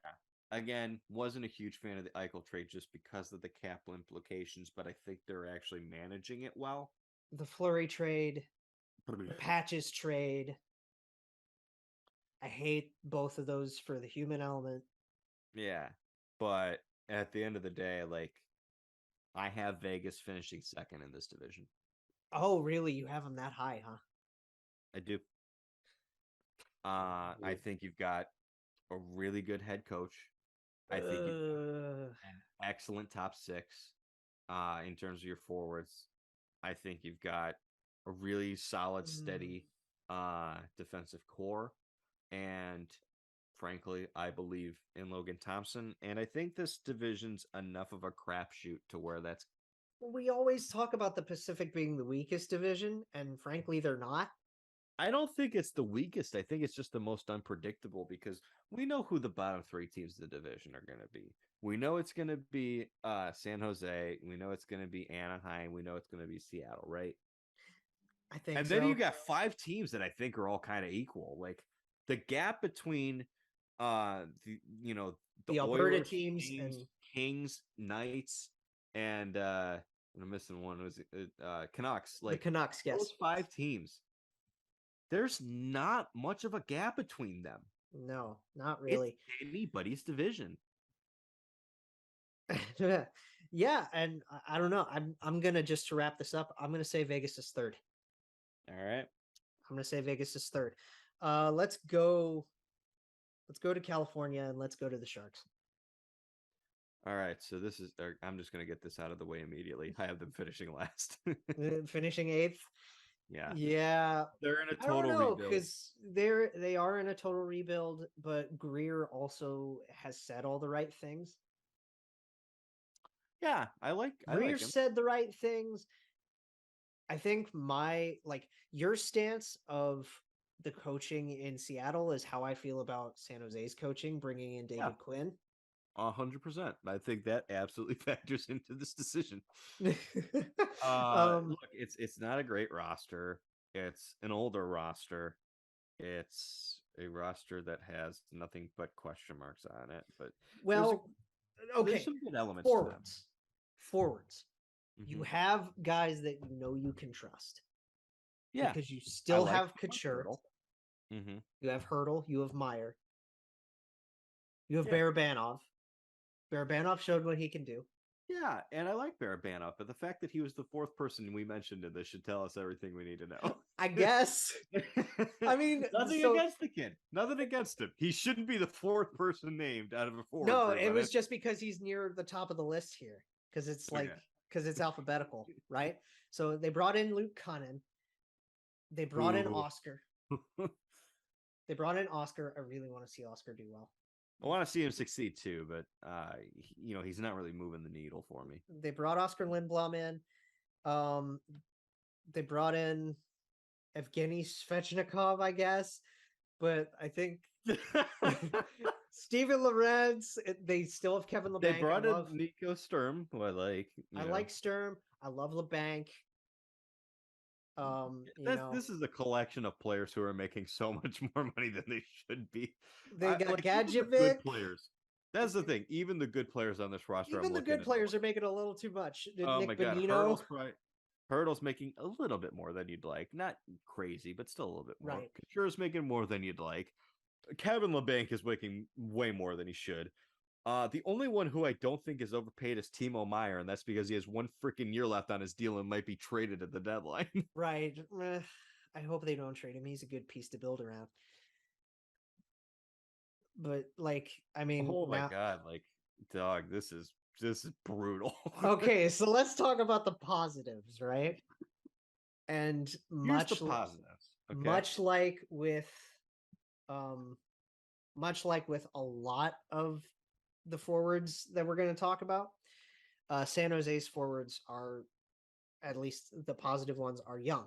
Again, wasn't a huge fan of the Eichel trade just because of the cap implications, but I think they're actually managing it well. The Fleury trade, the Patches trade. I hate both of those for the human element. Yeah, but at the end of the day, like, I have Vegas finishing second in this division. Oh, really? You have them that high, huh? I do. I think you've got a really good head coach. I think you've got an excellent top six in terms of your forwards. I think you've got a really solid, steady defensive core. And frankly, I believe in Logan Thompson. And I think this division's enough of a crapshoot to where that's... We always talk about the Pacific being the weakest division, and frankly, they're not. I don't think it's the weakest. I think it's just the most unpredictable because we know who the bottom three teams of the division are going to be. We know it's going to be San Jose. We know it's going to be Anaheim. We know it's going to be Seattle, right? I think and then you got 5 teams that I think are all kind of equal. Like the gap between the Alberta Oilers, teams and Kings, Knights, and I'm missing one. Was Canucks? the Canucks? Yes, those 5 teams. There's not much of a gap between them. No, not really. It's anybody's division. Yeah, and I don't know. I'm gonna just to wrap this up. I'm gonna say Vegas is third. All right. I'm gonna say Vegas is third. Let's go. Let's go to California and let's go to the Sharks. All right. So this is. I'm just gonna get this out of the way immediately. I have them finishing last. Finishing 8th. Yeah. Yeah. They're in a total rebuild because they are in a total rebuild, but Greer also has said all the right things. Yeah, I like Greer him. said the right things. I think your stance of the coaching in Seattle is how I feel about San Jose's coaching, bringing in David Quinn. 100%. I think that absolutely factors into this decision. Look, it's not a great roster. It's an older roster. It's a roster that has nothing but question marks on it. But there's some good elements to them. Forwards. Mm-hmm. You have guys that you can trust. Yeah, because you still have Couture. Mm-hmm. You have Hurdle. You have Meyer. You have Barabanov. Barabanov showed what he can do. Yeah, and I like Barabanov, but the fact that he was the 4th person we mentioned in this should tell us everything we need to know. I guess. I mean, nothing against the kid. Nothing against him. He shouldn't be the 4th person named out of a 4. No, it was just because he's near the top of the list here. Because it's because it's alphabetical, right? So they brought in Luke Cunnin. They brought in Oscar. I really want to see Oscar do well. I want to see him succeed too, but he's not really moving the needle for me. They brought Oscar Lindblom in. They brought in Evgeny Svechnikov, I guess, but I think Steven Lorenz. They still have Kevin LeBanc. They brought in Nico Sturm, who I like. I like Sturm. I love LeBanc. This is a collection of players who are making so much more money than they should be. They got Gadjevich. Good players. That's the thing. Even the good players on this roster, even the good players are making a little too much. Oh Nick my God, Bonino. Hurdle's making a little bit more than you'd like. Not crazy, but still a little bit more. Right. Couture's making more than you'd like. Kevin LeBanc is making way more than he should. The only one who I don't think is overpaid is Timo Meyer, and that's because he has 1 freaking year left on his deal and might be traded at the deadline. Right. I hope they don't trade him. He's a good piece to build around. But oh my God, dog, this is brutal. Okay, so let's talk about the positives, right? And much the positives. Okay. Much like with a lot of the forwards that we're going to talk about, San Jose's forwards are, at least the positive ones, are young.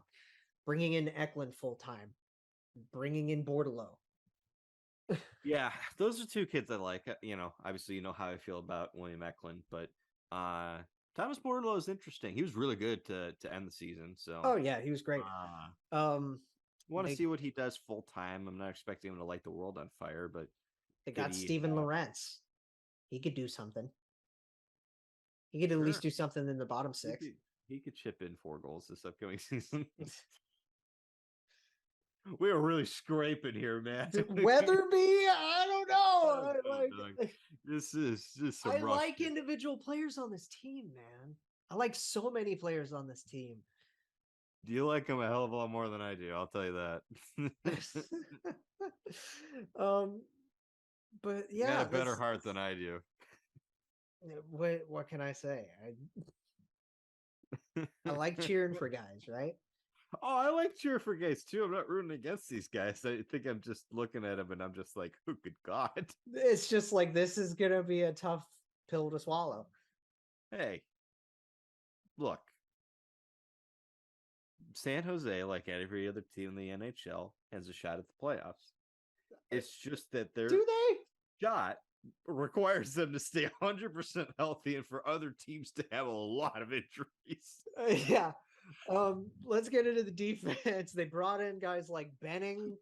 Bringing in Eklund full time, bringing in Bordelot. Yeah, those are 2 kids I like. Obviously, how I feel about William Eklund, but Thomas Bordelot is interesting. He was really good to end the season. So, oh yeah, he was great. Want to see what he does full time. I'm not expecting him to light the world on fire, but they got Steven Lorenz. He could do something. He could at least do something in the bottom 6. He could chip in 4 goals this upcoming season. We are really scraping here, man. Weatherby, I don't know. This is just. I like individual players on this team, man. I like so many players on this team. Do you like him a hell of a lot more than I do? I'll tell you that. But yeah, you got a better heart than I do. What can I say? I like cheering for guys, right? Oh, I like cheer for guys too. I'm not rooting against these guys. I think I'm just looking at them and I'm just like, oh, good God. It's just like, this is going to be a tough pill to swallow. Hey, look. San Jose, like every other team in the NHL, has a shot at the playoffs. It's just that their shot requires them to stay 100% healthy and for other teams to have a lot of injuries. Yeah. Let's get into the defense. They brought in guys like Benning.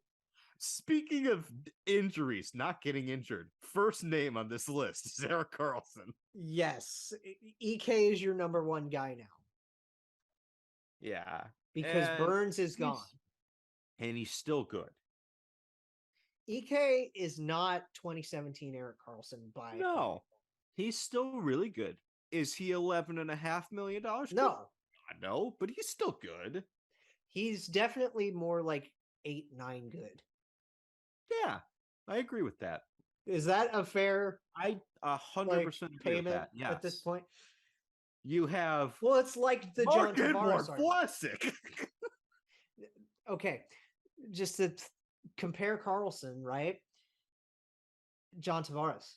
Speaking of injuries, not getting injured, first name on this list is Erik Karlsson. Yes, EK is your number one guy now Yeah. because Burns is gone. And he's still good. EK is not 2017 Erik Karlsson by No, he's still really good. Is he $11.5 million? No. No, but he's still good. He's definitely more like 8-9 good. Yeah, I agree with that. Is that a fair? I 100% agree with that. Yes. At this point. You have it's like the John Tavares Vlasic. Okay, just to compare Karlsson, right? John Tavares,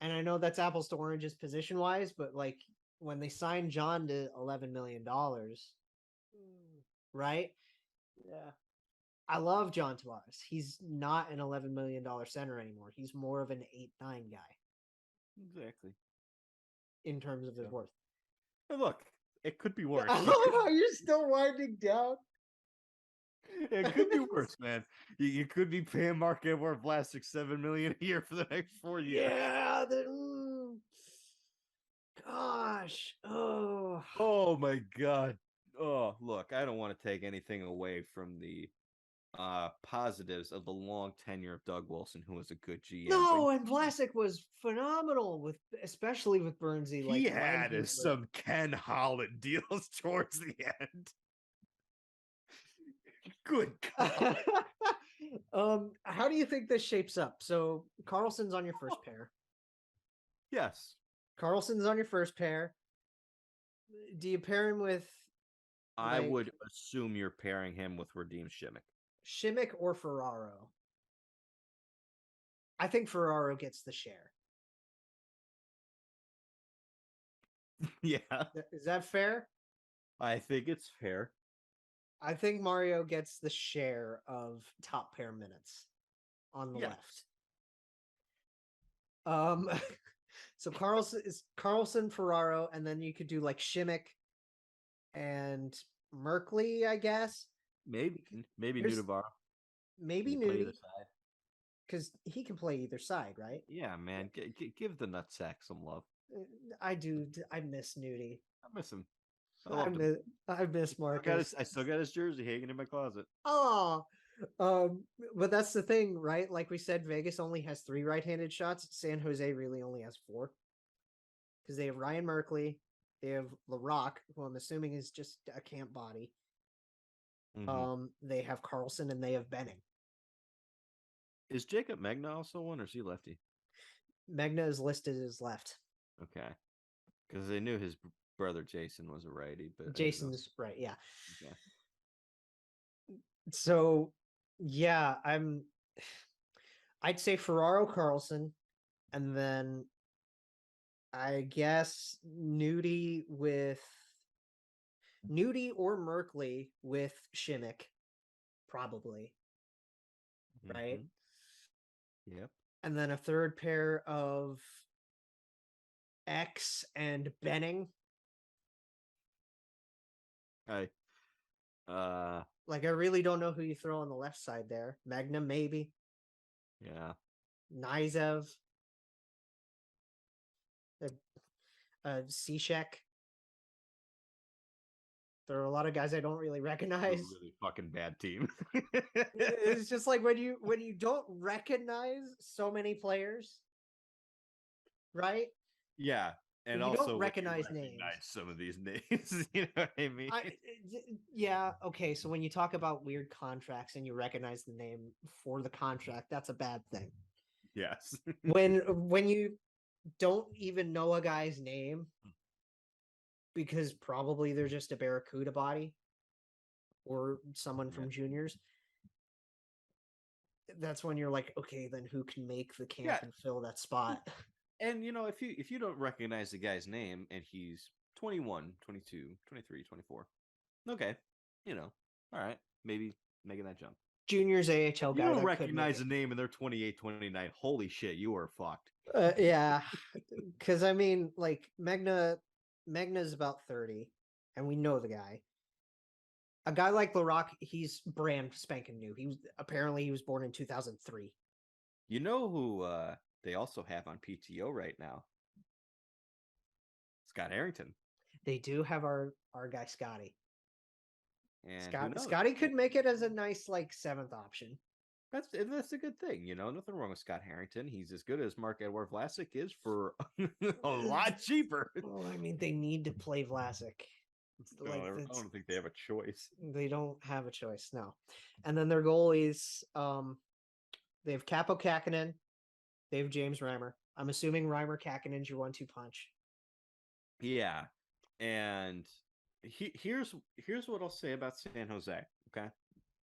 and I know that's apples to oranges position wise, but like when they signed John to $11 million, right? Yeah. I love John Tavares. He's not an $11 million center anymore. He's more of an 8-9 guy. Exactly. In terms of his worth. And look, it could be worse. I love how you're still winding down. It could be worse, man. You could be paying Marc-Edouard Vlasic $7 million a year for the next 4 years. Yeah. Gosh. Oh my God. Oh, look, I don't want to take anything away from the positives of the long tenure of Doug Wilson, who was a good GM. No, and Vlasic was phenomenal especially with Burnsy. He had some Ken Holland deals towards the end. Good God. How do you think this shapes up? So Karlsson's on your first pair. Yes. Karlsson's on your first pair. Do you pair him with? I would assume you're pairing him with Radim Šimić. Šimić or Ferraro. I think Ferraro gets the share. Yeah. Is that fair? I think it's fair. I think Mario gets the share of top pair minutes on the left. So Karlsson, Ferraro, and then you could do like Šimić and Merkley, I guess. Maybe Nudavara. Maybe Nudie. Because he can play either side, right? Yeah, man. Give the nutsack some love. I do. I miss Nudie. I miss him. I miss Marcus. I still got his jersey hanging in my closet. Oh, but that's the thing, right? Like we said, Vegas only has 3 right-handed shots. San Jose really only has 4. Because they have Ryan Merkley, they have LaRock, who I'm assuming is just a camp body. Mm-hmm. They have Karlsson and they have Benning. Is Jacob Megna also one, or is he lefty? Megna is listed as left. Okay, because they knew his brother Jason was a righty, but Jason's right, yeah. Okay. So, yeah, I'd say Ferraro, Karlsson, and then I guess Nudie or Merkley with Šimić, probably. Right? Yep. And then a third pair of X and Benning. I really don't know who you throw on the left side there. Magna, maybe. Yeah. Nizev. Cishek. There are a lot of guys I don't really recognize. Really fucking bad team. It's just like when you don't recognize so many players, right? Yeah, and you also don't recognize names. Some of these names, you know what I mean? Yeah. Okay. So when you talk about weird contracts and you recognize the name for the contract, that's a bad thing. Yes. when you don't even know a guy's name because probably they're just a Barracuda body or someone from juniors, that's when you're like, okay, then who can make the camp and fill that spot? And if you don't recognize the guy's name and he's 21, 22, 23, 24, okay, all right, maybe making that jump. Juniors AHL guy. You don't recognize the name and they're 28, 29. Holy shit, you are fucked. Yeah, because I mean, like Magna's about 30, and we know the guy. A guy like LaRock, he's brand spanking new. He was born in 2003. You know who they also have on PTO right now? Scott Harrington. They do have our guy Scotty. And who knows? Scotty could make it as a nice like 7th option. That's a good thing, you know. Nothing wrong with Scott Harrington. He's as good as Mark-Edouard Vlasic is for a lot cheaper. Well, I mean, they need to play Vlasic. No, I don't think they have a choice. They don't have a choice, no. And then their goalies, they have Capo Kakinen, they have James Reimer. I'm assuming Reimer Kakinen's your 1-2 punch. Yeah, and here's what I'll say about San Jose. Okay,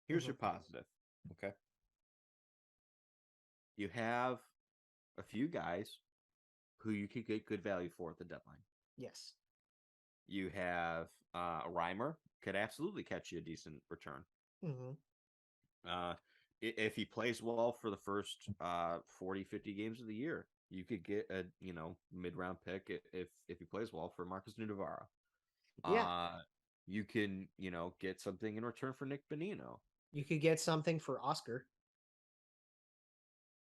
here's your positive. Okay, you have a few guys who you could get good value for at the deadline. Yes. You have Reimer could absolutely catch you a decent return. If he plays well for the first 40, 50 games of the year, you could get a mid-round pick if he plays well for Marcus Nudavara. Yeah. You can get something in return for Nick Bonino. You could get something for Oscar.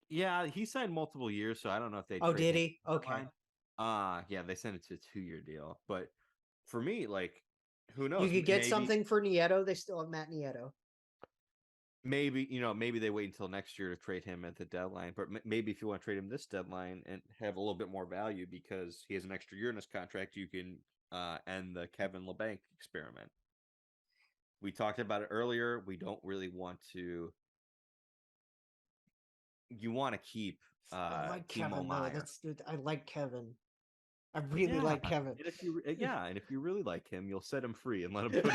Yeah, he signed multiple years, so I don't know if they. Oh, did he? Okay. Yeah, they sent it to a 2-year deal, but for me, like, who knows? You could get something for Nieto. They still have Matt Nieto. Maybe they wait until next year to trade him at the deadline. But maybe if you want to trade him this deadline and have a little bit more value because he has an extra year in his contract, you can end the Kevin LeBanc experiment. We talked about it earlier. We don't really want to. You want to keep I like Timo Kevin. Meier. I like Kevin. I really like Kevin. And if you really like him, you'll set him free and let him put it.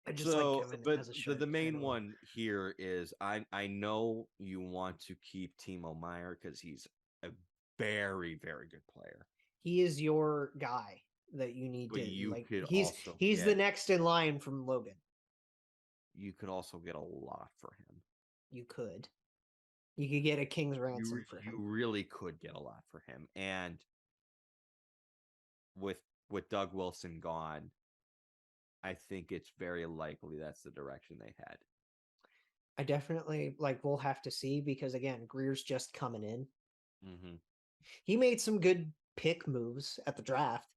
I just like Kevin but as a shirt. the main one here is I know you want to keep Timo Meier because he's a very, very good player. He is your guy that you need to like. He's the next in line from Logan. You could also get a lot for him. You could get a king's ransom for him. You really could get a lot for him, and with Doug Wilson gone, I think it's very likely that's the direction they head. I definitely we'll have to see because again, Greer's just coming in. He made some good pick moves at the draft,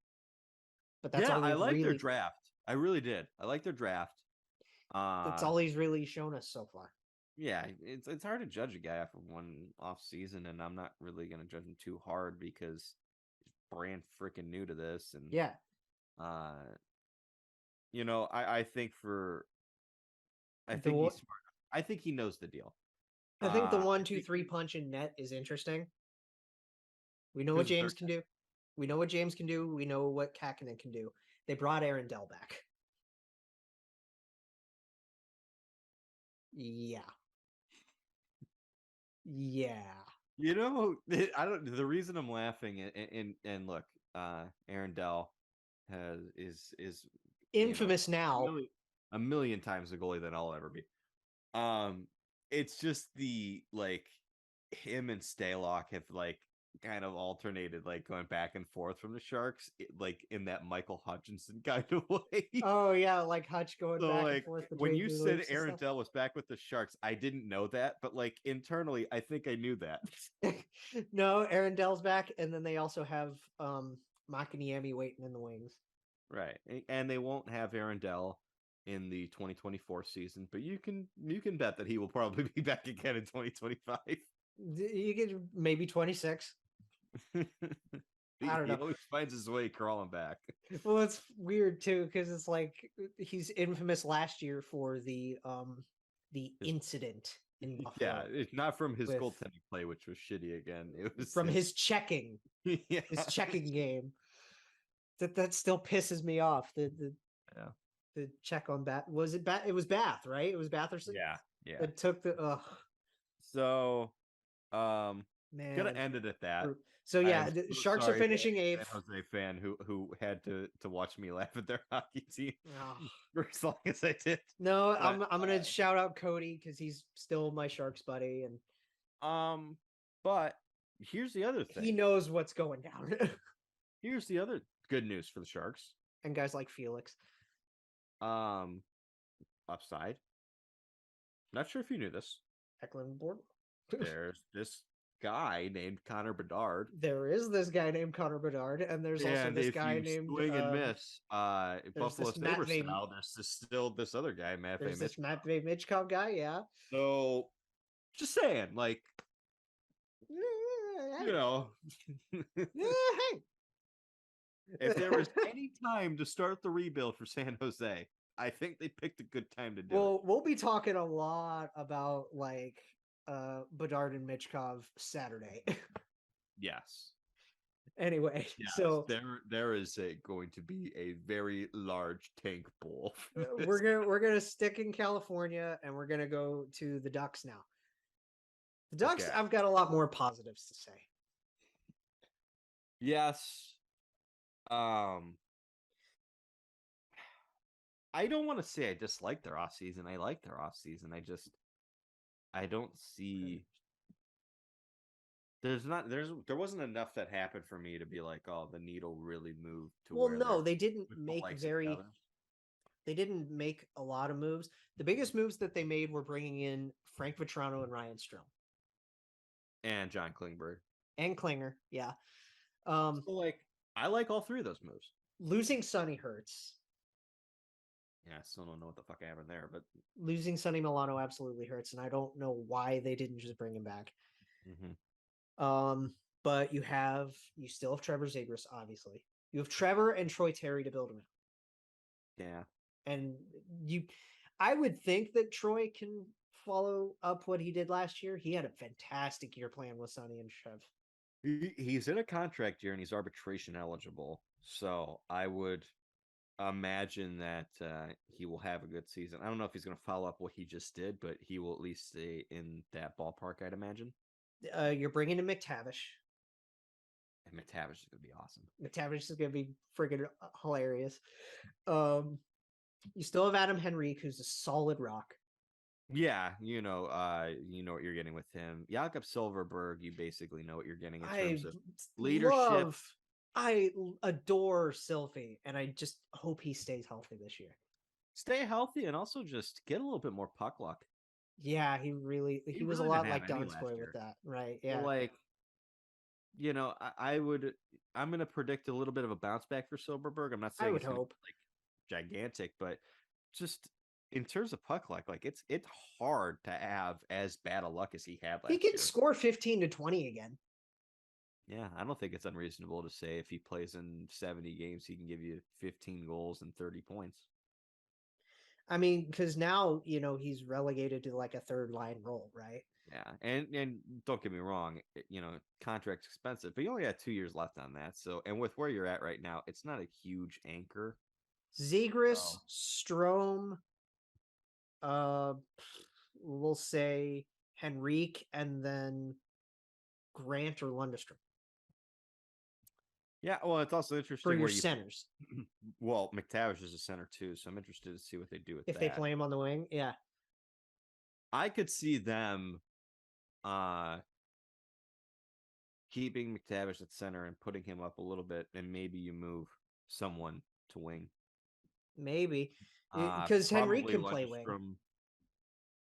but that's all. I like their draft. I really did. I like their draft. That's all he's really shown us so far. Yeah, it's hard to judge a guy after one off season, and I'm not really going to judge him too hard because he's brand freaking new to this. And yeah, I think he's smart. I think he knows the deal. I think the 1-2-3 punch in net is interesting. We know what James can do. We know what James can do. We know what Kakinen can do. They brought Aaron Dell back. Yeah. The reason I'm laughing and look, Aaron Dell is infamous now. A million times the goalie that I'll ever be. It's just the him and Stalock have kind of alternated going back and forth from the Sharks in that Michael Hutchinson kind of way. Oh yeah, Hutch going back and forth. When you said Aaron Dell was back with the Sharks, I didn't know that, but internally I think I knew that. No, Aaron Dell's back, and then they also have Makiniemi waiting in the wings. Right. And they won't have Aaron Dell in the 2024 season, but you can bet that he will probably be back again in 2025. You get maybe 26. I don't know. He always finds his way crawling back. Well, it's weird too because it's he's infamous last year for the incident in Buffalo. Yeah, it's not from his goaltending play, which was shitty again. It was from his checking. Yeah. His checking game. That still pisses me off. The check on Bath. Was it Bath? It was Bath, right? It was Batherson. Yeah. It took the So, man, gonna end it at that. So yeah, the Sharks are finishing 8th. San Jose fan who had to watch me laugh at their hockey team for as long as I did. No, I'm gonna shout out Cody because he's still my Sharks buddy, and but here's the other thing. He knows what's going down. Here's the other good news for the Sharks. and guys like Felix. Upside. Not sure if you knew this. Ecklenborg. There's this guy named Connor Bedard. There is this guy named Connor Bedard, and there's also And this if guy you named swing and miss, Buffalo this Matt Sabres style, there's still this other guy, Matt there's this Matvey Michkov guy, yeah. So, just saying, like, you know, Hey. if there was any time to start the rebuild for San Jose, I think they picked a good time to do it. We'll be talking a lot about like Bedard and Michkov Saturday. Yes. Anyway, Yes, so there is going to be a very large tank bowl. we're gonna stick in California and we're gonna go to the Ducks now. The Ducks, Okay. I've got a lot more positives to say. Yes. I don't want to say I dislike their off season. I like their off season. I don't see. There wasn't enough that happened for me to be like, oh, the needle really moved to. Well, where no, they didn't make together. They didn't make a lot of moves. The biggest moves that they made were bringing in Frank Vetrano and Ryan Strome. And John Klingberg. And Klinger, yeah. So, like, I like all three of those moves. Losing Sonny hurts. Yeah, I still don't know what the fuck happened there, but losing Sonny Milano absolutely hurts, and I don't know why they didn't just bring him back. Mm-hmm. But you still have Trevor Zegras, obviously. You have Trevor and Troy Terry to build around. Yeah. And I would think that Troy can follow up what he did last year. He had a fantastic year playing with Sonny and Trev. He's in a contract year and he's arbitration eligible. So I would imagine that he will have a good season. I don't know if he's going to follow up what he just did, but he will at least stay in that ballpark, I'd imagine. You're bringing in McTavish. And McTavish is going to be awesome. McTavish is going to be friggin' hilarious. You still have Adam Henrique, who's a solid rock. Yeah, you know what you're getting with him. Jakob Silverberg, you basically know what you're getting in terms of leadership. I adore Sylvie, and I just hope he stays healthy this year. Stay healthy and also just get a little bit more puck luck. Yeah, he was a lot like Donskoy with that, right? Yeah, but like, you know, I'm going to predict a little bit of a bounce back for Silverberg. I'm not saying I would hope like gigantic, but just in terms of puck luck, like it's hard to have as bad a luck as he had last year. He can score 15 to 20 again. Yeah, I don't think it's unreasonable to say if he plays in 70 games, he can give you 15 goals and 30 points. I mean, because now, you know, he's relegated to like a third line role, right? Yeah, and don't get me wrong, you know, contract's expensive, but you only got 2 years left on that. So, and with where you're at right now, it's not a huge anchor. Zegras, Strome, we'll say Henrique, and then Grant or Lundestrom. Yeah, well, it's also interesting for your centers. Well, McTavish is a center too, so I'm interested to see what they do with if they play him on the wing. Yeah, I could see them keeping McTavish at center and putting him up a little bit, and maybe you move someone to wing. Maybe because Henrique can play wing.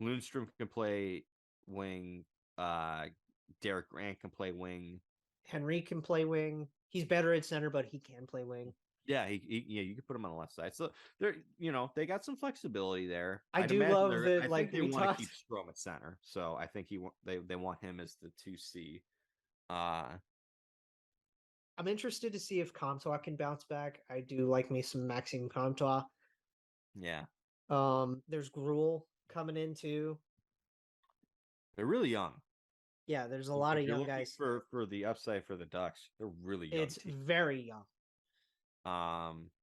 Lundstrom can play wing. Derek Grant can play wing. Henrique can play wing. He's better at center, but he can play wing. Yeah, you can put him on the left side. So they're, you know, they got some flexibility there. I do love that. Like they want to keep Strome at center, so I think they want him as the 2C. I'm interested to see if Comtois can bounce back. I do like me some Maxime Comtois. Yeah. There's Gruel coming in too. They're really young. Yeah, there's a lot of young guys. For the upside for the Ducks, they're really young. It's very young.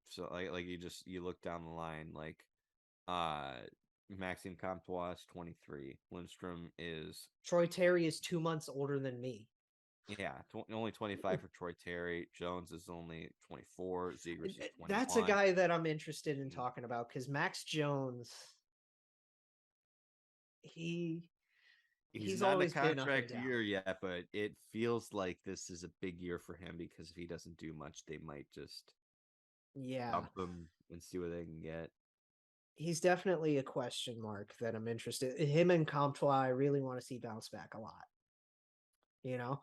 So like you look down the line, like Maxime Comtois is 23. Lindstrom is Troy Terry is 2 months older than me. Yeah, only 25 for Troy Terry. Jones is only 24. Zegras is 21. That's a guy that I'm interested in talking about because Max Jones, he's not always in a contract been year yet, but it feels like this is a big year for him because if he doesn't do much, they might just Yeah. Up them and see what they can get. He's definitely a question mark that I'm interested. Him and Comtois, I really want to see bounce back a lot. You know?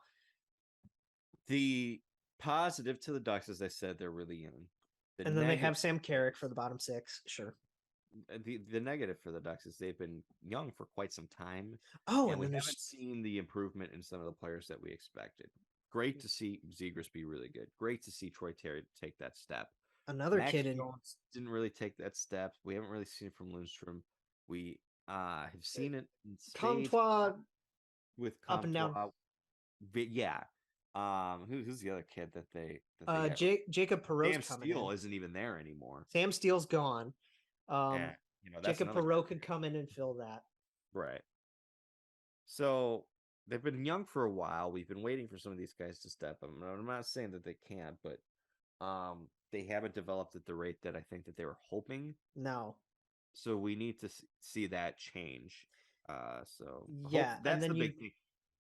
The positive to the Ducks, as I said, they're really young. And then they have Sam Carrick for the bottom six. Sure. The negative for the Ducks is they've been young for quite some time. Oh, and and we then haven't seen the improvement in some of the players that we expected. Great to see Zegras be really good. Great to see Troy Terry take that step. another Max kid in Jones didn't really take that step. We haven't really seen it from Lundstrom. We have seen it in spades Comtois with up and down. Comtois. But yeah. Who's the other kid that they got? Jacob Perreault's Sam coming Steele in. isn't even there anymore. Sam Steele's gone. And that's Jacob another Perreault could come in and fill that. right. So they've been young for a while. We've been waiting for some of these guys to step up. I'm not saying that they can't, but they haven't developed at the rate that I think that they were hoping. No. So we need to see that change. Yeah, that's the big thing.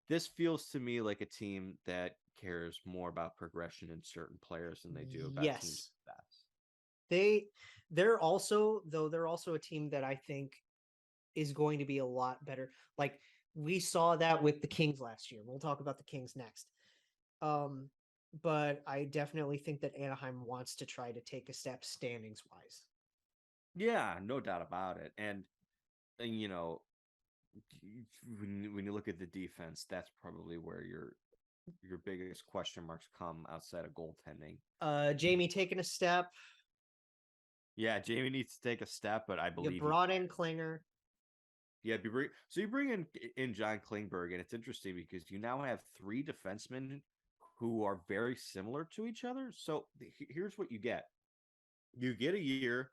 This feels to me like a team that cares more about progression in certain players than they do about team success. They're also a team that I think is going to be a lot better. Like we saw that with the Kings last year. We'll talk about the Kings next. But I definitely think that Anaheim wants to try to take a step standings wise. Yeah, no doubt about it. And you know, when you look at the defense, that's probably where your biggest question marks come outside of goaltending. Jamie taking a step. Yeah, Jamie needs to take a step, but I believe you brought in Klinger. Yeah, so you bring in John Klingberg, and it's interesting because you now have three defensemen who are very similar to each other. So here's what you get: you get a year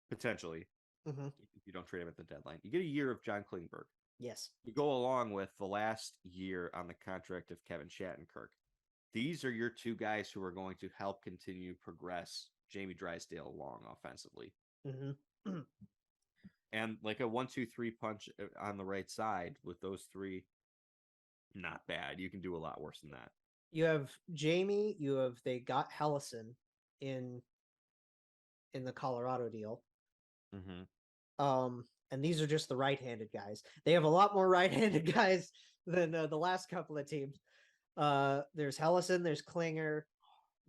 potentially. If you don't trade him at the deadline, you get a year of John Klingberg. Yes. You go along with the last year on the contract of Kevin Shattenkirk. These are your two guys who are going to help continue progress Jamie Drysdale along offensively. And like a 1-2-3 punch on the right side with those three, not bad. You can do a lot worse than that. You have Jamie. They got Hellison in the Colorado deal. And these are just the right-handed guys. They have a lot more right-handed guys than the last couple of teams. There's Hellison, there's Klinger,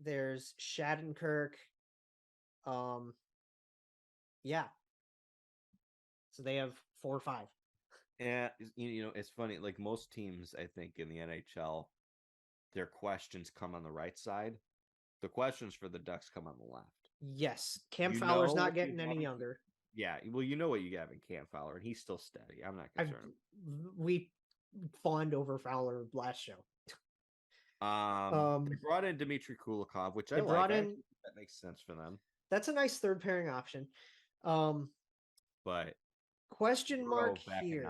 there's Shattenkirk. Yeah. So they have 4 or 5. Yeah, it's funny. Like most teams, I think in the NHL, their questions come on the right side. The questions for the Ducks come on the left. Yes, Cam Fowler's not getting any younger. Yeah, well, you know what you have in Cam Fowler, and he's still steady. I'm not concerned. We fawned over Fowler last show. They brought in Dmitry Kulikov, which I like. That makes sense for them. That's a nice third pairing option. But question mark here.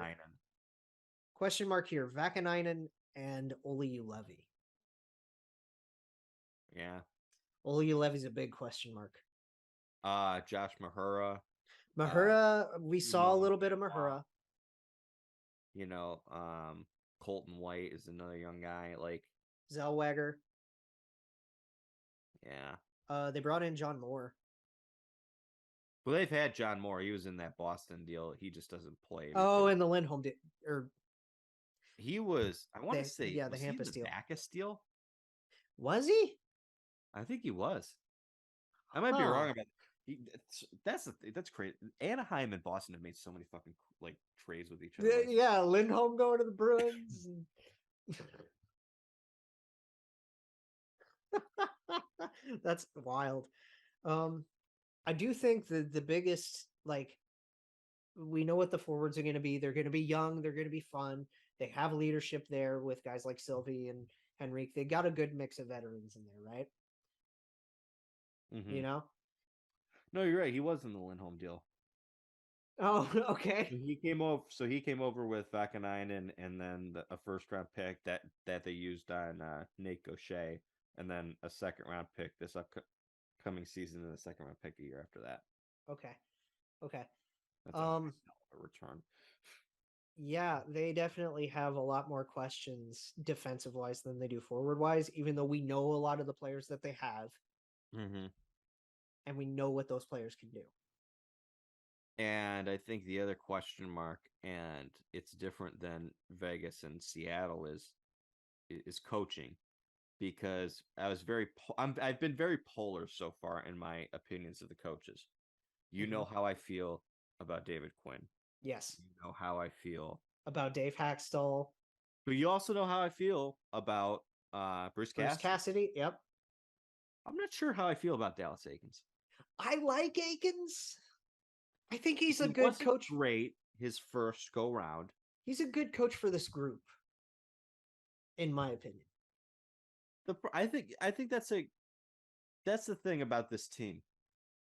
Question mark here. Vakanainen and Olli Juolevi. Yeah. Olli Juolevi's a big question mark. Josh Mahura. We saw a little bit of Mahura. Colton White is another young guy. Like Zellweger. Yeah. They brought in John Moore. Well, they've had John Moore. He was in that Boston deal. He just doesn't play. And the Lindholm deal. He was, I want to say, the Hampus deal. Backus deal? Was he? I think he was. I might be wrong about it. That's crazy. Anaheim and Boston have made so many fucking like trades with each other. Yeah, Lindholm going to the Bruins. That's wild. I do think the biggest, like, we know what the forwards are going to be. They're going to be young. They're going to be fun. They have leadership there with guys like Sylvie and Henrique. They got a good mix of veterans in there, right? No, you're right. He was in the Lindholm deal. Oh, okay. He came over with Vakanainen and then a first-round pick that they used on Nate Gaucher, and then a second-round pick this upcoming season, and a second-round pick a year after that. Okay. That's a return. Yeah, they definitely have a lot more questions defensive-wise than they do forward-wise, even though we know a lot of the players that they have. and we know what those players can do. And I think the other question mark, and it's different than Vegas and Seattle, is coaching, because I've been very polar so far in my opinions of the coaches. You know how I feel about David Quinn. Yes. You know how I feel about Dave Haxtell. But you also know how I feel about Bruce Cassidy. Yep. I'm not sure how I feel about Dallas Aikens. I like Aikens. I think he's a good coach. Great his first go round. He's a good coach for this group, in my opinion. I think that's the thing about this team,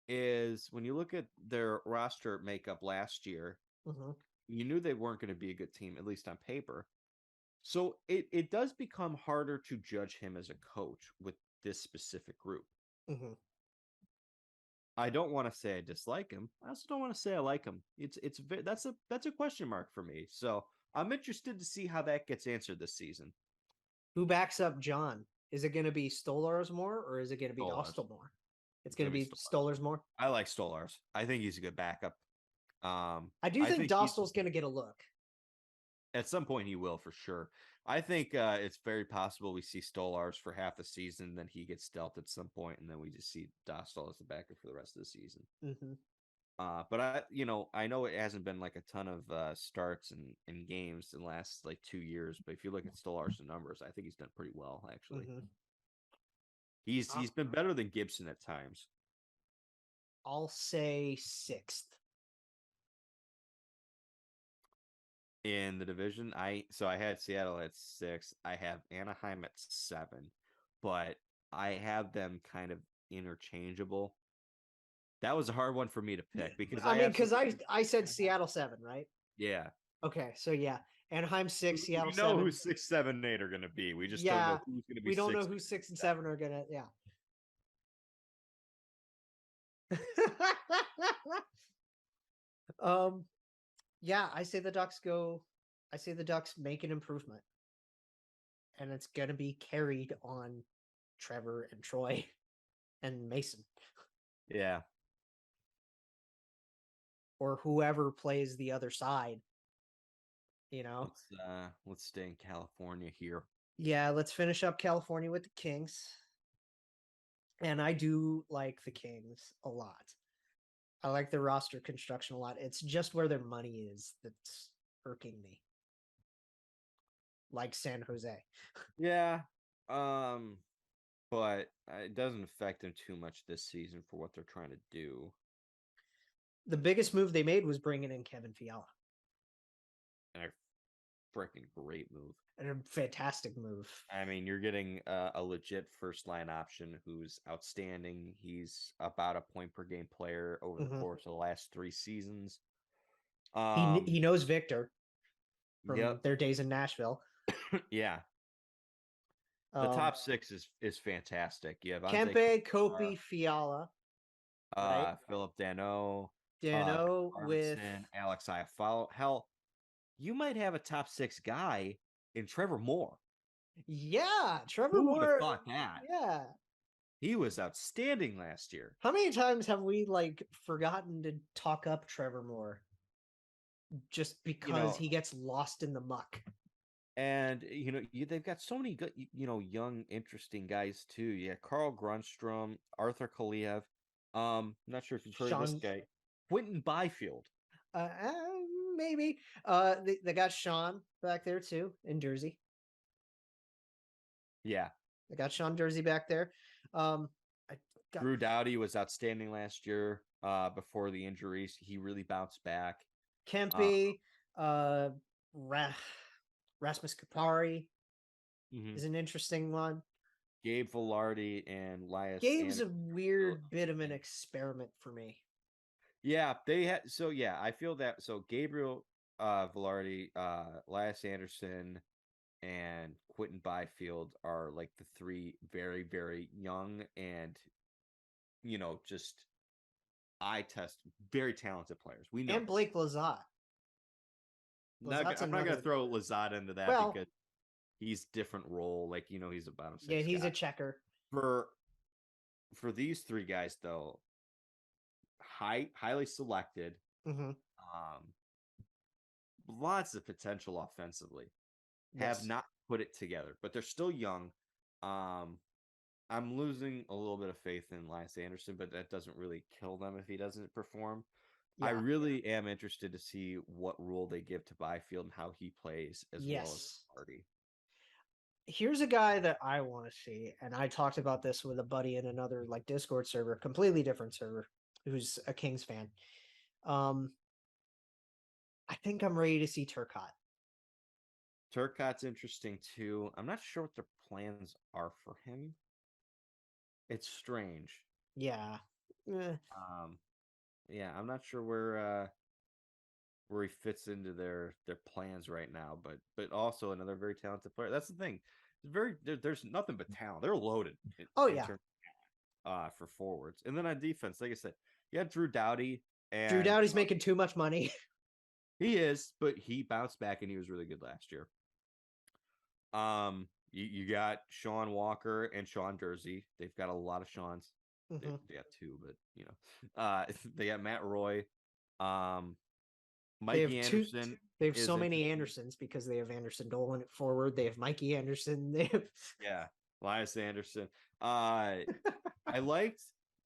is when you look at their roster makeup last year, you knew they weren't going to be a good team, at least on paper. So it does become harder to judge him as a coach with this specific group. I don't want to say I dislike him. I also don't want to say I like him. That's a question mark for me. So I'm interested to see how that gets answered this season. Who backs up John? Is it going to be Stolars more, or is it going to be Dostal more? It's going to be Stolars more. I like Stolars. I think he's a good backup. I think Dostal's going to get a look. At some point, he will for sure. I think it's very possible we see Stolars for half the season, then he gets dealt at some point, and then we just see Dostal as the backup for the rest of the season. But I know it hasn't been like a ton of starts and games in the last like 2 years. But if you look at Stolar's numbers, I think he's done pretty well actually. He's been better than Gibson at times. I'll say 6th. In the division, I had Seattle at 6. I have Anaheim at 7, but I have them kind of interchangeable. That was a hard one for me to pick because I said Seattle 7, right? Yeah. Okay, so yeah, Anaheim 6, Seattle 7. We know who 6, 7, 8 are going to be. We just don't know who's going to be. We don't know who 6 and 7 are going to. Yeah. Yeah, I say the Ducks make an improvement, and it's gonna be carried on Trevor and Troy and Mason. Yeah. Or whoever plays the other side. Let's stay in California here. Yeah, let's finish up California with the Kings. And I do like the Kings a lot. I like their roster construction a lot. It's just where their money is that's irking me. Like San Jose. Yeah. But it doesn't affect them too much this season for what they're trying to do. The biggest move they made was bringing in Kevin Fiala. And a freaking great move. And a fantastic move. I mean, you're getting a legit first-line option who's outstanding. He's about a point per game player over the course of the last 3 seasons. He knows Victor from their days in Nashville. Yeah. The top 6 is fantastic. You have Kempe, Kopi, Fiala, right? Philip Danault with Alex Iafallo. Hell, you might have a top 6 guy in Trevor Moore. Yeah, Trevor Who Moore. Who would have thought that? Yeah, he was outstanding last year. How many times have we forgotten to talk up Trevor Moore just because he gets lost in the muck? And they've got so many good, young, interesting guys too. Yeah, Carl Grunstrom, Arthur Kaliev. Not sure if you've heard of this guy, Quentin Byfield. Maybe. They got Sean back there too in Jersey. Yeah, they got Sean Jersey back there. Drew Doughty was outstanding last year. Before the injuries, he really bounced back. Kempe, Rasmus Kupari is an interesting one. Gabe Velarde and Elias. Gabe's a weird bit of an experiment for me. Yeah, they had. So yeah, I feel that. So Gabriel Velarde, Elias Anderson, and Quentin Byfield are like the 3 very, very young and just eye test, very talented players. We know. And Blake Lizotte. I'm not going to throw Lizotte into that because he's different role. He's a bottom 6 Yeah, he's guy. a checker. For these 3 guys, though, highly selected. Mm-hmm. Lots of potential offensively. Have Yes. not put it together, but they're still young. I'm losing a little bit of faith in Elias Anderson, but that doesn't really kill them if he doesn't perform. I Yeah. really am interested to see what role they give to Byfield and how he plays as well as Hardy. Here's a guy that I want to see, and I talked about this with a buddy in another like Discord server, completely different server, who's a Kings fan. I think I'm ready to see Turcotte. Turcotte's interesting too. I'm not sure what their plans are for him. It's strange. Yeah. Yeah, I'm not sure where he fits into their plans right now, but also another very talented player. That's the thing. There's nothing but talent. They're loaded in terms for forwards. And then on defense, like I said, you have Drew Doughty, and Drew Doughty's making too much money. He is, but he bounced back and he was really good last year. You got Sean Walker and Sean Jersey. They've got a lot of Seans. Mm-hmm. They got two, but they got Matt Roy. Mikey Anderson. They have so many Andersons because they have Anderson Dolan at forward. They have Mikey Anderson. They have Elias Anderson. I like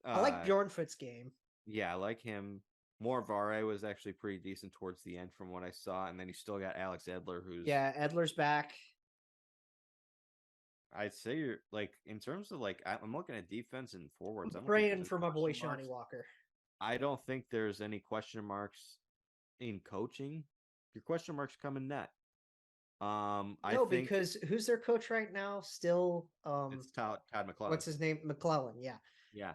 Bjornfoot's game. Yeah, I like him. Morvare was actually pretty decent towards the end from what I saw, and then you still got Alex Edler, who's Edler's back. I'd say you're like in terms of like I'm looking at defense and forwards. I'm praying for my boy Shawnee Walker. I don't think there's any question marks in coaching. Your question marks come in net. I think because who's their coach right now? Still, it's Todd McClellan. What's his name? McClellan. Yeah.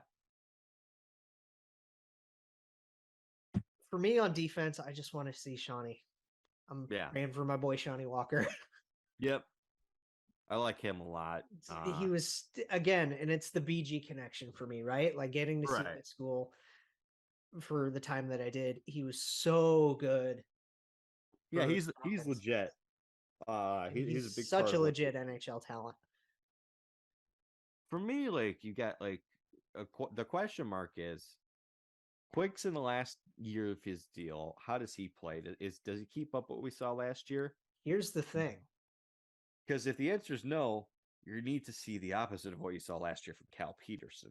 For me on defense, I just want to see Shawnee. I'm praying for my boy Shawnee Walker. Yep. I like him a lot. He was again, and it's the BG connection for me, right? Like getting to see him at school for the time that I did. He was so good. Yeah, he's legit. He's a big such a legit NHL talent. For me, like you got like the question mark is Quick's in the last year of his deal. How does he play? Does he keep up what we saw last year? Here's the thing. Because if the answer is no, you need to see the opposite of what you saw last year from Cal Peterson.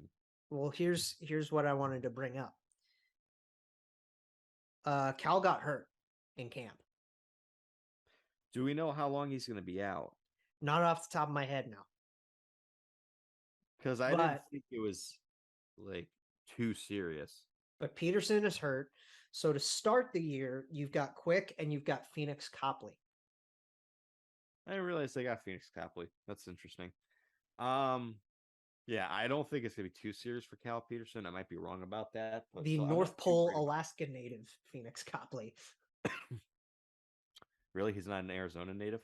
Well, here's what I wanted to bring up. Cal got hurt in camp. Do we know how long he's going to be out? Not off the top of my head now. Because I didn't think it was like too serious. But Peterson is hurt. So to start the year, you've got Quick and you've got Phoenix Copley. I didn't realize they got Phoenix Copley. That's interesting. Yeah, I don't think it's going to be too serious for Cal Peterson. I might be wrong about that. But the North Pole Alaska native, Phoenix Copley. Really? He's not an Arizona native?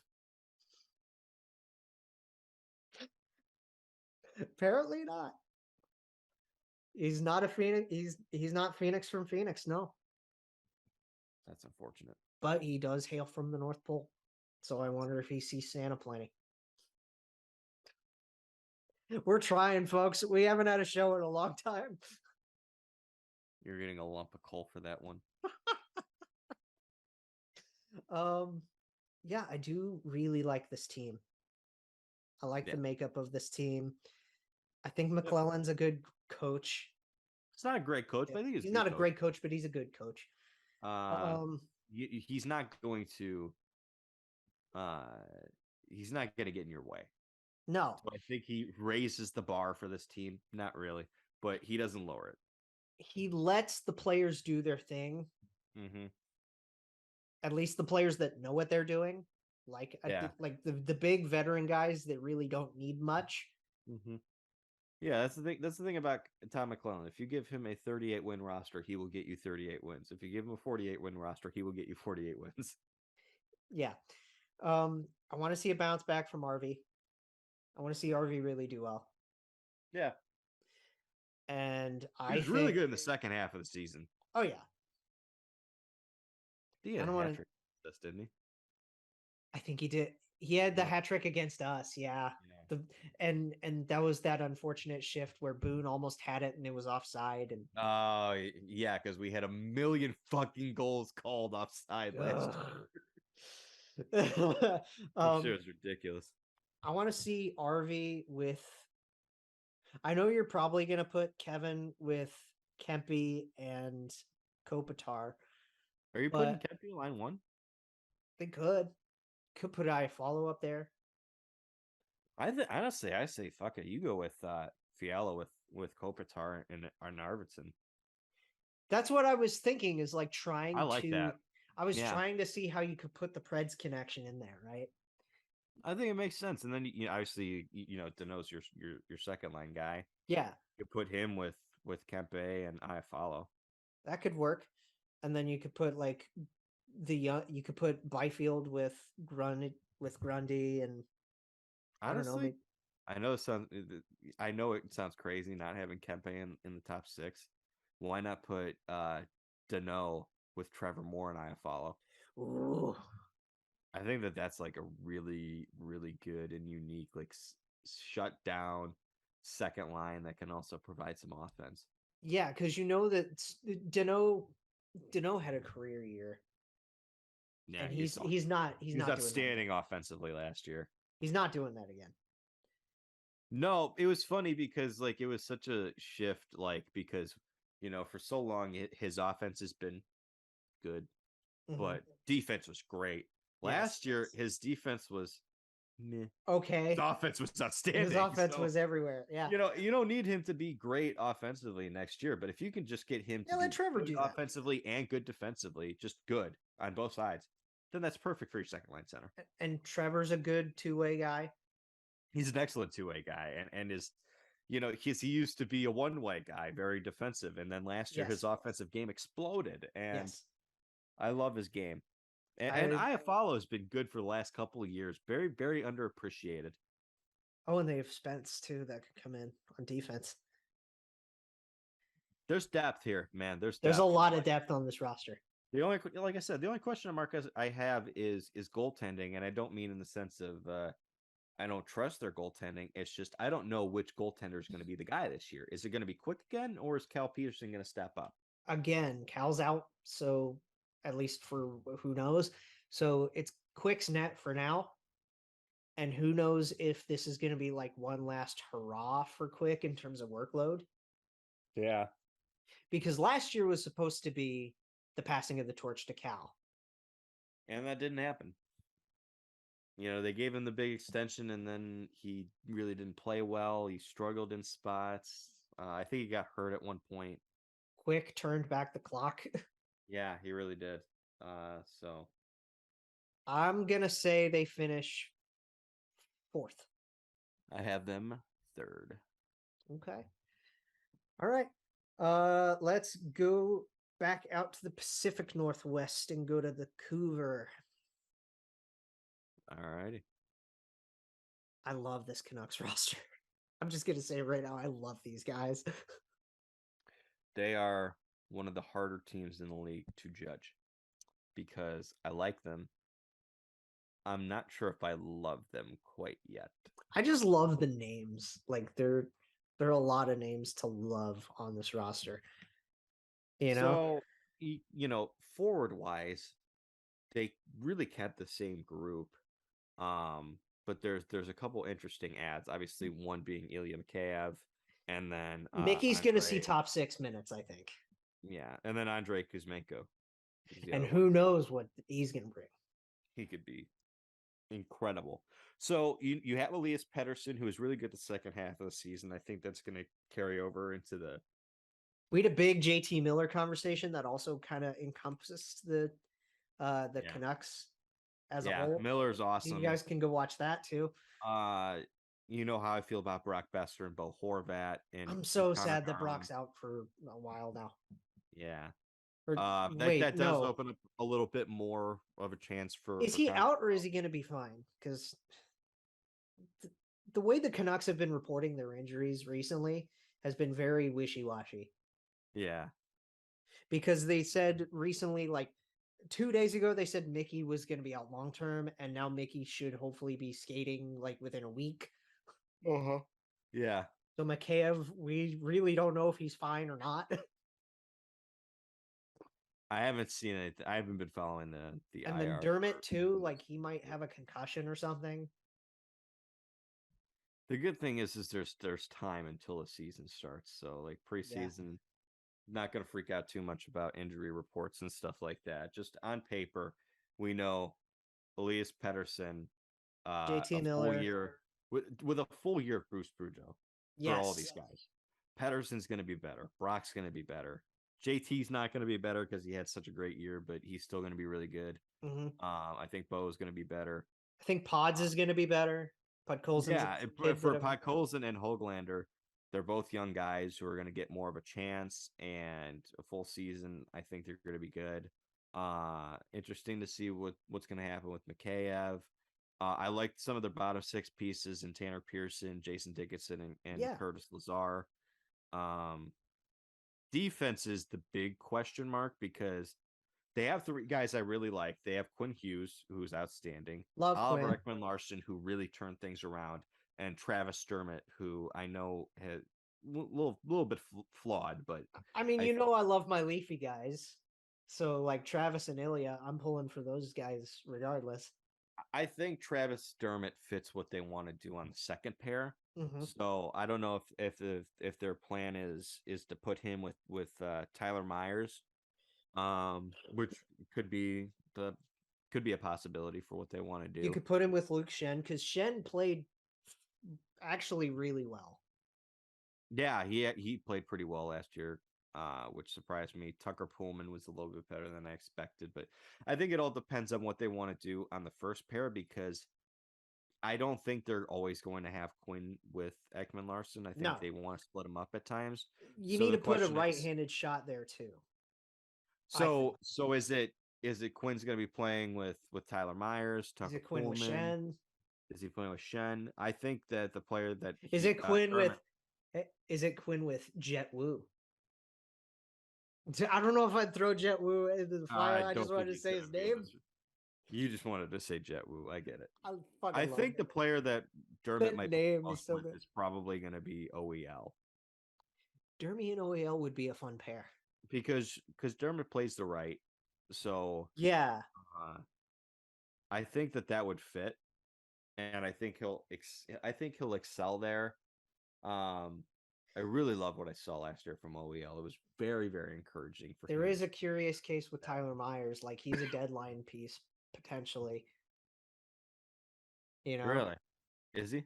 Apparently not. He's not a Phoenix. He's not Phoenix from Phoenix. No. That's unfortunate. But he does hail from the North Pole. So I wonder if he sees Santa plenty. We're trying, folks. We haven't had a show in a long time. You're getting a lump of coal for that one. Yeah, I do really like this team. I like the makeup of this team. I think McClellan's a good coach. He's not a great coach, but I think he's not a great coach, but he's a good coach. He's not going to. He's not going to get in your way. No. So I think he raises the bar for this team. Not really, but he doesn't lower it. He lets the players do their thing. Mm-hmm. At least the players that know what they're doing. Like the big veteran guys that really don't need much. Mm-hmm. Yeah, that's the thing. That's the thing about Tom McClellan. If you give him a 38-win roster, he will get you 38 wins. If you give him a 48-win roster, he will get you 48 wins. Yeah. I want to see a bounce back from RV. I want to see RV really do well. Yeah. And he was really good in the second half of the season. Oh, yeah. He had a hat-trick, didn't he? I think he did. He had the hat trick against us, yeah. Yeah. And that was that unfortunate shift where Boone almost had it and it was offside. And yeah, because we had a million fucking goals called offside last year. Which is ridiculous. I want to see RV with. I know you're probably gonna put Kevin with Kempe and Kopitar. Are you putting Kempe line 1? They could put I follow up there. Honestly, I say fuck it. You go with Fiala with Kopitar and Arvidsson. That's what I was thinking. Is like trying. I like that. I was trying to see how you could put the Preds connection in there, right? I think it makes sense. And then obviously Dano's your second line guy. Yeah, you put him with Kempe and I follow. That could work. And then you could put like you could put Byfield with Grundy and honestly, I know it sounds crazy not having Kempe in the top 6. Why not put Dano with Trevor Moore and I follow? Ooh. I think that's like a really, really good and unique, like shut down second line that can also provide some offense. Yeah, because that Dano had a career year. Yeah, and he's not outstanding offensively last year. He's not doing that again. No, it was funny because like it was such a shift, like because for so long his offense has been good, but defense was great. Last year his defense was meh. Okay. His offense was outstanding. His offense was everywhere. Yeah. You don't need him to be great offensively next year, but if you can just get him to let Trevor do that offensively and good defensively, just good on both sides, then that's perfect for your second line center. And Trevor's a good two-way guy. He's an excellent two-way guy and is he used to be a one-way guy, very defensive, and then last year his offensive game exploded, and I love his game. And Iafallo has been good for the last couple of years. Very, very underappreciated. Oh, and they have Spence too that could come in on defense. There's depth here, man. There's a lot of depth on this roster. Like I said, the only question mark I have is goaltending, and I don't mean in the sense of I don't trust their goaltending. It's just I don't know which goaltender is going to be the guy this year. Is it going to be Quick again, or is Cal Peterson going to step up? Again, Cal's out, so at least for who knows. So it's Quick's net for now. And who knows if this is going to be like one last hurrah for Quick in terms of workload. Yeah. Because last year was supposed to be the passing of the torch to Cal. And that didn't happen. They gave him the big extension and then he really didn't play well. He struggled in spots. I think he got hurt at one point. Quick turned back the clock. Yeah, he really did. So I'm going to say they finish 4th. I have them 3rd. Okay. All right. Let's go back out to the Pacific Northwest and go to the Vancouver. All righty. I love this Canucks roster. I'm just going to say right now, I love these guys. They are one of the harder teams in the league to judge because I like them. I'm not sure if I love them quite yet. I just love the names. Like there are a lot of names to love on this roster. So, forward wise, they really kept the same group. But there's a couple interesting ads. Obviously, one being Ilya Mikheyev, and then Mickey's going to see top 6 minutes, I think. Yeah, and then Andrei Kuzmenko. And who knows what he's going to bring. He could be incredible. So you have Elias Pettersson, who is really good the second half of the season. I think that's going to carry over into the. We had a big JT Miller conversation that also kind of encompasses the Canucks as a whole. Miller's awesome. You guys can go watch that too. You know how I feel about Brock Besser and Bo Horvat. And I'm so sad that Brock's out for a while now. Yeah. That does open up a little bit more of a chance for. Is he out or is he going to be fine? Because the way the Canucks have been reporting their injuries recently has been very wishy-washy. Yeah. Because they said recently, like, 2 days ago they said Mickey was going to be out long term, and now Mickey should hopefully be skating like within a week. Yeah. So Mikheyev, we really don't know if he's fine or not. I haven't seen it. I haven't been following the And IR then Dermot too, like he might have a concussion or something. The good thing is there's time until the season starts. So like preseason, not going to freak out too much about injury reports and stuff like that. Just on paper, we know Elias Pettersson, JT a full Miller. year with a full year of Bruce Boudreau for all these guys. Pettersson's going to be better. Brock's going to be better. JT's not going to be better because he had such a great year, but he's still going to be really good. I think Bo's going to be better. I think Pods is going to be better. Podkolzin's for Podkolzin and Hoglander, they're both young guys who are going to get more of a chance, and a full season, I think they're going to be good. Interesting to see what's going to happen with Mikheyev. I liked some of the bottom six pieces in Tanner Pearson, Jason Dickinson, and Curtis Lazar. Defense is the big question mark because they have three guys I really like. They have Quinn Hughes, who's outstanding. Love Oliver Quinn. Ekman-Larsson, who really turned things around. And Travis Dermott, who I know has a little bit flawed, but... I mean, I love my Leafy guys. So, like, Travis and Ilya, I'm pulling for those guys regardless. I think Travis Dermott fits what they want to do on the second pair. So I don't know if their plan is to put him with Tyler Myers, which could be a possibility for what they want to do. You could put him with Luke Shen because Shen played actually really well. Yeah, he played pretty well last year, which surprised me. Tucker Pullman was a little bit better than I expected, but I think it all depends on what they want to do on the first pair because I don't think they're always going to have Quinn with Ekman-Larsson. I think they want to split them up at times. You need to put a right-handed shot there too. So is it Quinn's going to be playing with Tyler Myers, Tucker Quinn Pullman? With Shen? Is he playing with Shen? I think that the player that is it Quinn with Jet Wu? I don't know if I'd throw Jet Wu into the fire. I just wanted to say his name. You just wanted to say Jet Wu. I get it. I think the player that Dermott might play most with is probably going to be OEL. Dermy and OEL would be a fun pair. Because Dermott plays the right. So yeah. I think that would fit. And I think he'll excel there. I really love what I saw last year from OEL. It was very, very encouraging for him. There is a curious case with Tyler Myers. Like he's a deadline piece potentially. Really? Is he?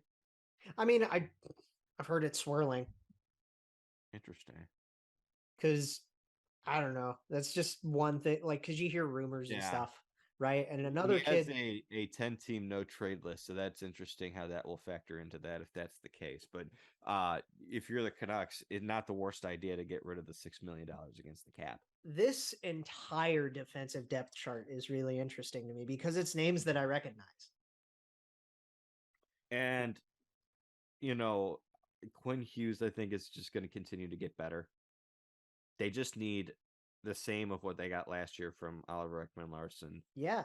I mean, I've heard it swirling. Interesting. Because I don't know. That's just one thing. Like, because you hear rumors and stuff, right? And another kid has a 10-team no trade list, so that's interesting how that will factor into that if that's the case. But if you're the Canucks, it's not the worst idea to get rid of the $6 million against the cap. This entire defensive depth chart is really interesting to me because it's names that I recognize. And Quinn Hughes, I think, is just going to continue to get better. They just need the same of what they got last year from Oliver Ekman-Larsson. Yeah.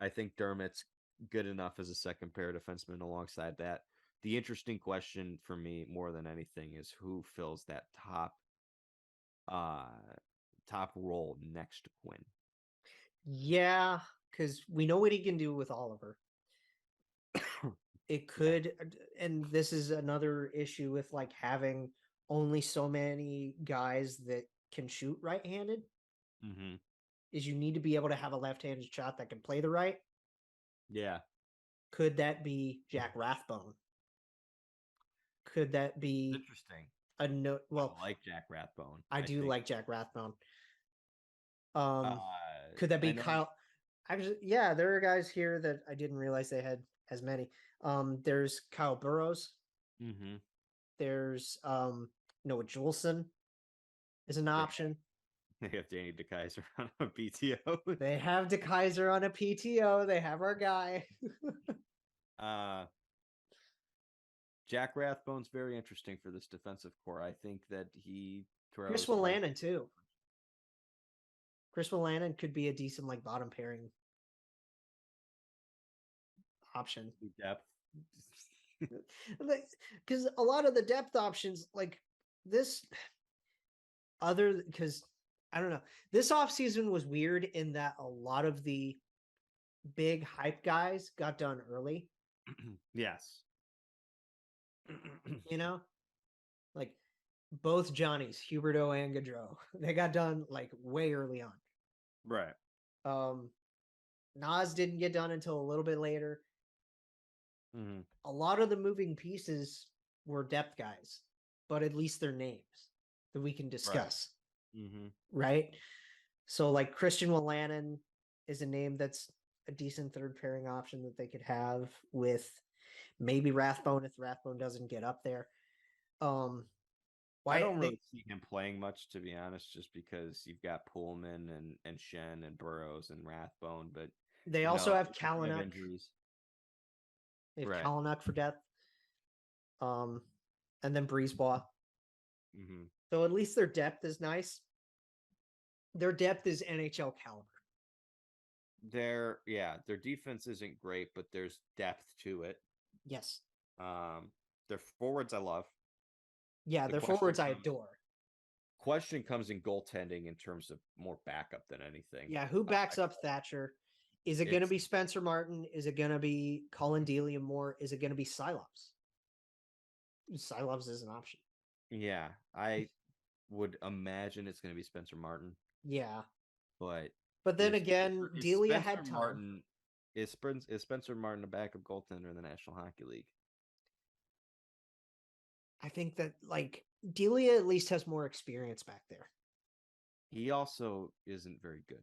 I think Dermott's good enough as a second pair defenseman alongside that. The interesting question for me more than anything is who fills that top role next to Quinn. Yeah, because we know what he can do with Oliver. It could, and this is another issue with like having only so many guys that can shoot right-handed. Is you need to be able to have a left-handed shot that can play the right. Yeah. Could that be Jack Rathbone? Could that be interesting? Well, I like Jack Rathbone. I do like Jack Rathbone. Could that be Kyle? Actually, yeah, there are guys here that I didn't realize they had as many. There's Kyle Burrows. There's Noah Juleson is an option. They have Danny DeKaiser on a PTO. They have DeKaiser on a PTO. They have our guy. Jack Rathbone's very interesting for this defensive core. I think that he throws... Chris Wolanin, too. Chris Wolanin could be a decent like bottom pairing option. Depth. Because a lot of the depth options like this because I don't know, this offseason was weird in that a lot of the big hype guys got done early. Yes. You know, like both Johnnies, Huberto and Gaudreau, they got done like way early on. Right. Nas didn't get done until a little bit later. Mm-hmm. A lot of the moving pieces were depth guys, but at least their names that we can discuss. Right. Mm-hmm. Right? So like Christian Wolanin is a name that's a decent third pairing option that they could have with maybe Rathbone if Rathbone doesn't get up there. I don't really see him playing much, to be honest, just because you've got Pullman and Shen and Burrows and Rathbone, but they also have Kalanick. Injuries. They have Kalanick for depth. And then Brisebois. Mm-hmm. So at least their depth is nice. Their depth is NHL caliber. Their defense isn't great, but there's depth to it. Yes. Their forwards I love. Yeah, their forwards I adore. Question comes in goaltending in terms of more backup than anything. Yeah, who backs up Thatcher? Is it going to be Spencer Martin? Is it going to be Colin Delia Moore? Is it going to be Silovs? Silovs is an option. Yeah, I would imagine it's going to be Spencer Martin. Yeah. But then again, Delia had time. Is Spencer Martin a backup goaltender in the National Hockey League? I think that like Delia at least has more experience back there. He also isn't very good.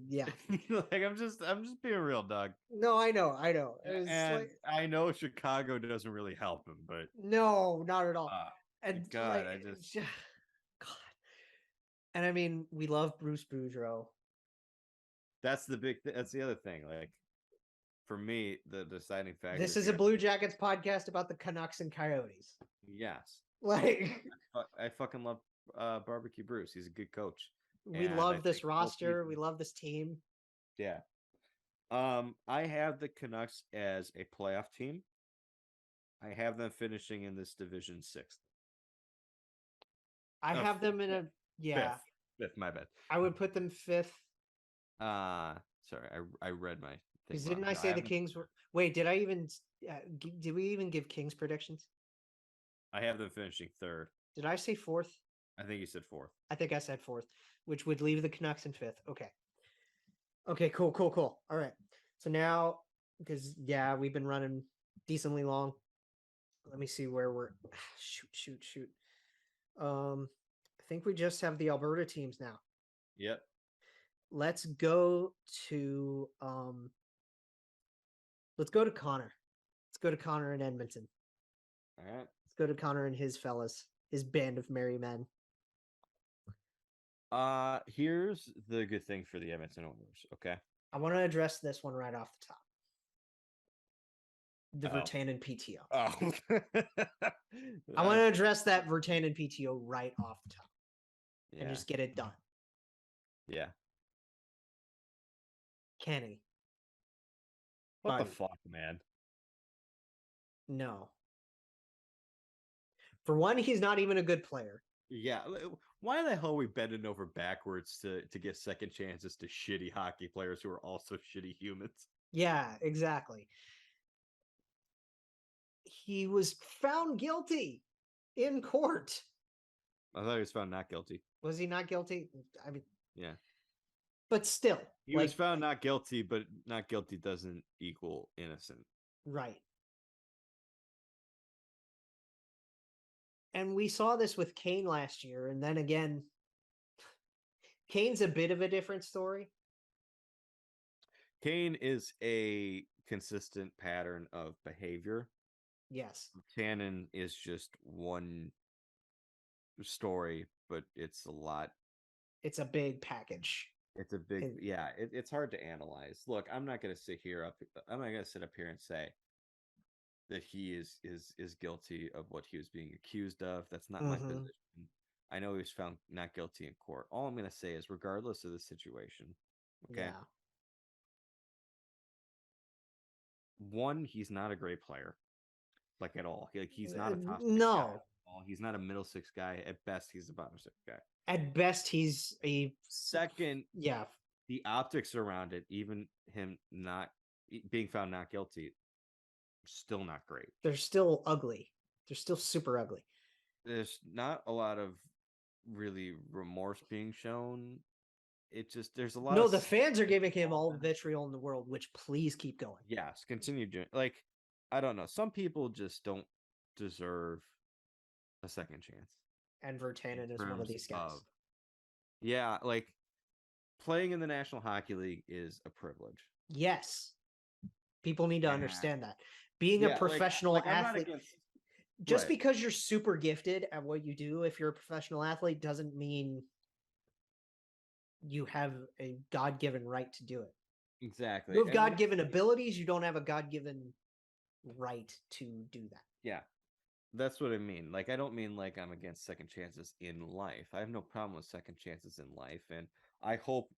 Yeah. Like I'm just being real, Doug. No, I know. And I know Chicago doesn't really help him, but no, not at all. And God, God. And I mean, we love Bruce Boudreau. That's the other thing. Like for me, the deciding factor. This is a Blue Jackets podcast about the Canucks and Coyotes. Yes. Like I fucking love Barbecue Bruce. He's a good coach. We love this roster. We love this team. Yeah. I have the Canucks as a playoff team. I have them finishing in this division 6th. I have them in a fifth. My bad. I would put them 5th. Sorry, I read my thing. Because didn't I say the Kings were? Wait, did I even? Did we even give Kings predictions? I have them finishing 3rd. Did I say 4th? I think you said 4th. I think I said 4th, which would leave the Canucks in 5th. Okay, cool. All right. So now, because we've been running decently long. Let me see where we're. Shoot. I think we just have the Alberta teams now. Yep. Let's go to Let's go to Connor. Let's go to Connor in Edmonton. All right. Let's go to Connor and his fellas, his band of merry men. Here's the good thing for the Edmonton Oilers, okay? I want to address this one right off the top. The Virtanen PTO. I want to address that Virtanen PTO right off the top. Yeah. And just get it done. Yeah. Kenny. What the fuck, man? No. For one, he's not even a good player. Yeah. Why the hell are we bending over backwards to get second chances to shitty hockey players who are also shitty humans? Yeah, exactly. He was found guilty in court. I thought he was found not guilty. Was he not guilty? I mean, yeah. But still. He was found not guilty, but not guilty doesn't equal innocent. Right. And we saw this with Kane last year. And then again, Kane's a bit of a different story. Kane is a consistent pattern of behavior. Yes. Tannen is just one story, but it's a lot. It's a big package. It's a big, it's hard to analyze. Look, I'm not going to sit up here and say that he is guilty of what he was being accused of. That's not my position. I know he was found not guilty in court. All I'm going to say is, regardless of the situation, okay, Yeah. one, he's not a great player, like at all. He's not a top six guy No. at all. He's not a middle six guy. At best, he's a bottom six guy. At best, he's a Second, yeah. the optics around it, even him not being found not guilty, still not great. They're still ugly. They're still super ugly. There's not a lot of really remorse being shown. It just there's a lot. No, of the fans are giving him all the vitriol in the world, which please keep going. Yes, continue doing. Like, I don't know. Some people just don't deserve a second chance. And Virtanen is one of these guys. Yeah, like playing in the National Hockey League is a privilege. Yes. People need to understand that. Being a professional athlete, just because you're super gifted at what you do, if you're a professional athlete, doesn't mean you have a God-given right to do it. Exactly. You have God-given abilities. You don't have a God-given right to do that. Yeah. That's what I mean. Like, I don't mean like I'm against second chances in life. I have no problem with second chances in life. And I hope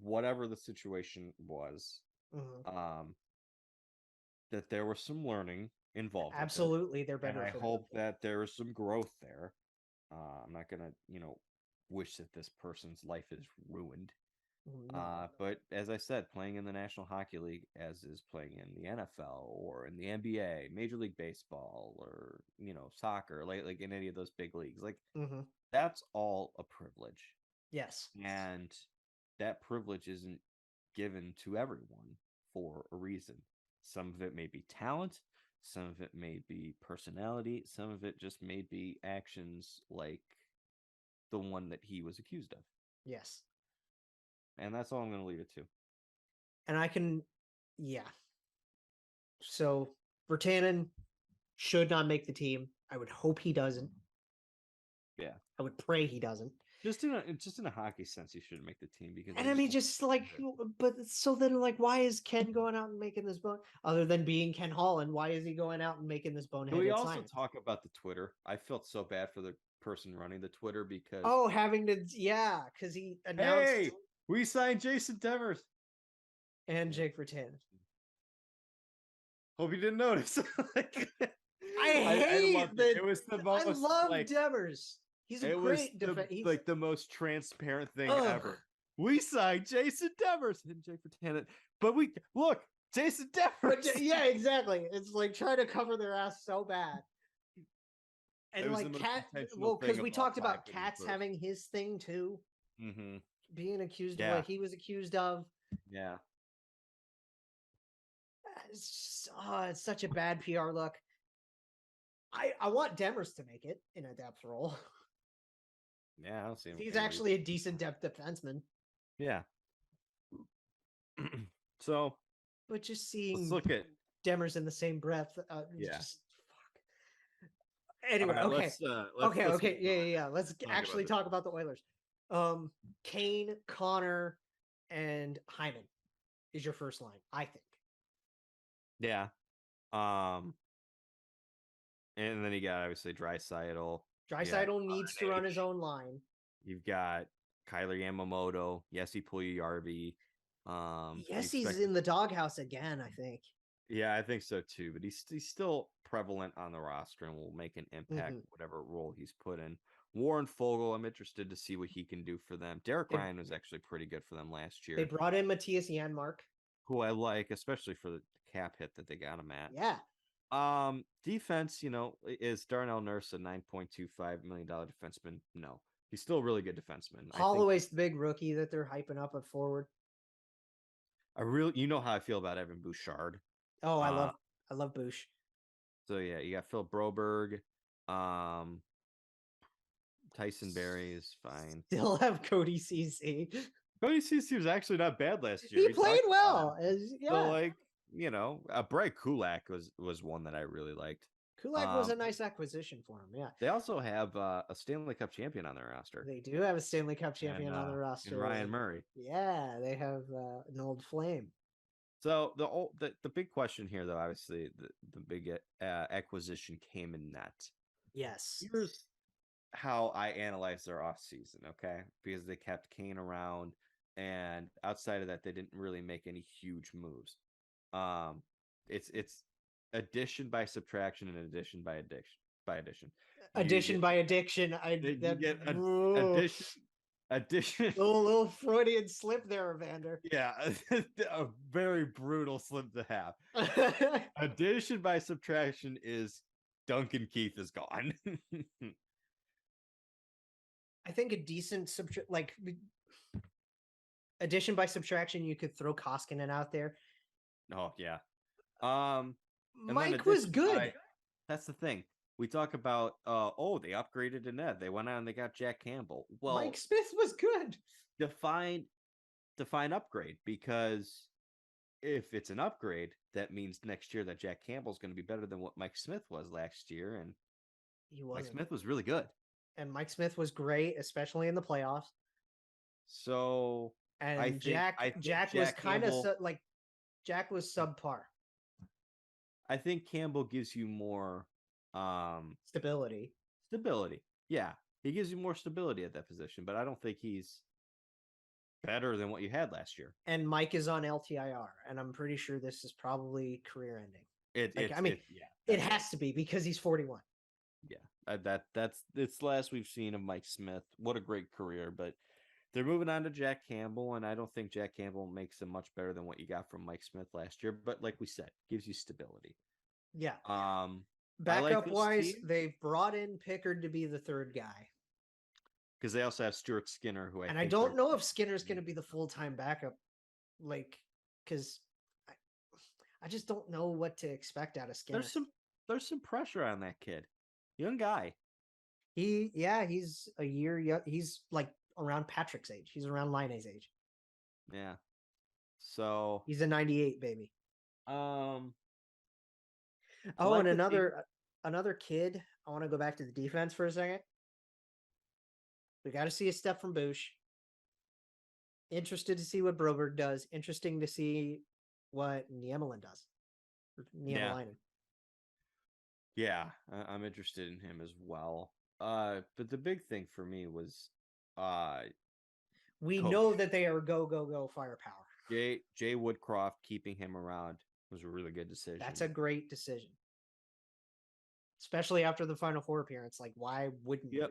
whatever the situation was, that there was some learning involved. Absolutely. They're better. And I hope that there is some growth there. I'm not going to, wish that this person's life is ruined. No. But as I said, playing in the National Hockey League, as is playing in the NFL or in the NBA, Major League Baseball, or soccer, like in any of those big leagues, like that's all a privilege. Yes, and that privilege isn't given to everyone for a reason. Some of it may be talent, some of it may be personality, some of it just may be actions like the one that he was accused of. Yes. And that's all I'm going to leave it to. And I can, yeah. So Virtanen should not make the team. I would hope he doesn't. Yeah. I would pray he doesn't. Just in a hockey sense, he shouldn't make the team because. And I mean, just like, but so then, like, why is Ken going out and making this bone? Other than being Ken Holland, why is he going out and making this boneheaded? Can we also talk about the Twitter? I felt so bad for the person running the Twitter because because he announced. Hey, we signed Jason Devers and Jake Virtanen. Hope you didn't notice. I hate that. It was the most. I love Devers. He's a great defense. Like the most transparent thing ever. We signed Jason Devers and Jake Virtanen, but look, Jason Devers. Yeah, exactly. It's like trying to cover their ass so bad. And like Cat, because we talked about Katz having his thing too, being accused of what he was accused of. Yeah, it's such a bad PR look. I want Demers to make it in a depth role. Yeah, I don't see him. He's actually a decent depth defenseman. Yeah. So, but just seeing let's look at Demers in the same breath. Just fuck. Anyway, right, okay. Yeah. Let's actually talk about the Oilers. Kane, Connor, and Hyman is your first line, I think. Yeah. And then you got obviously Draisaitl. Draisaitl needs to run his own line. You've got Kyler Yamamoto, Jesse Puljujarvi. Yes, he's in the doghouse again, I think. Yeah, I think so too. But he's still prevalent on the roster and will make an impact whatever role he's put in. Warren Fogle, I'm interested to see what he can do for them. Derek Ryan was actually pretty good for them last year. They brought in Matthias Janmark, who I like, especially for the cap hit that they got him at. Yeah. Defense, is Darnell Nurse a $9.25 million defenseman? No, he's still a really good defenseman. Holloway's the big rookie that they're hyping up at forward. You know how I feel about Evan Bouchard. Oh, I love Bouch. So yeah, you got Phil Broberg, Tyson Berry is fine. Still have Cody CC. Cody CC was actually not bad last year. He played well. So Brett Kulak was one that I really liked. Kulak was a nice acquisition for him. Yeah. They also have a Stanley Cup champion on their roster. They do have a Stanley Cup champion on their roster. And Ryan Murray. Yeah, they have an old flame. So the big question here, though, obviously the big acquisition came in net. Yes. how I analyze their off season, okay? Because they kept Kane around, and outside of that, they didn't really make any huge moves. It's addition by subtraction and addition by addition. You Addition get by addiction. you get Whoa. addition. Little Freudian slip there, Evander. Yeah, a very brutal slip to have. Addition by subtraction is Duncan Keith is gone. I think a decent addition by subtraction, you could throw Koskinen out there. Oh yeah. Mike was good. That's the thing. We talk about they upgraded in Ned. They went out and they got Jack Campbell. Well, Mike Smith was good. Define upgrade, because if it's an upgrade, that means next year that Jack Campbell's going to be better than what Mike Smith was last year, and Mike Smith was really good. And Mike Smith was great, especially in the playoffs. So and Jack was kind of Jack was subpar. I think Campbell gives you more stability. Yeah, he gives you more stability at that position, but I don't think he's better than what you had last year. And Mike is on LTIR, and I'm pretty sure this is probably career ending. It has to be, because he's 41. Yeah, it's the last we've seen of Mike Smith. What a great career, but they're moving on to Jack Campbell, and I don't think Jack Campbell makes him much better than what you got from Mike Smith last year. But like we said, gives you stability. Yeah. Backup wise, they've brought in Pickard to be the third guy. Because they also have Stuart Skinner, who I don't know if Skinner's going to be the full-time backup, because I just don't know what to expect out of Skinner. There's some pressure on that kid, young guy. He's a year young. He's like around Patrick's age. He's around Laine's age. Yeah. So he's a 98 baby. And another kid. I want to go back to the defense for a second. We got to see a step from Bush. Interested to see what Broberg does. Interesting to see what Niemelin does. Niemelainen. Yeah, I'm interested in him as well. But the big thing for me was we know that they are go firepower. Jay Woodcroft, keeping him around was a really good decision. That's a great decision. Especially after the Final Four appearance. Like, why wouldn't you?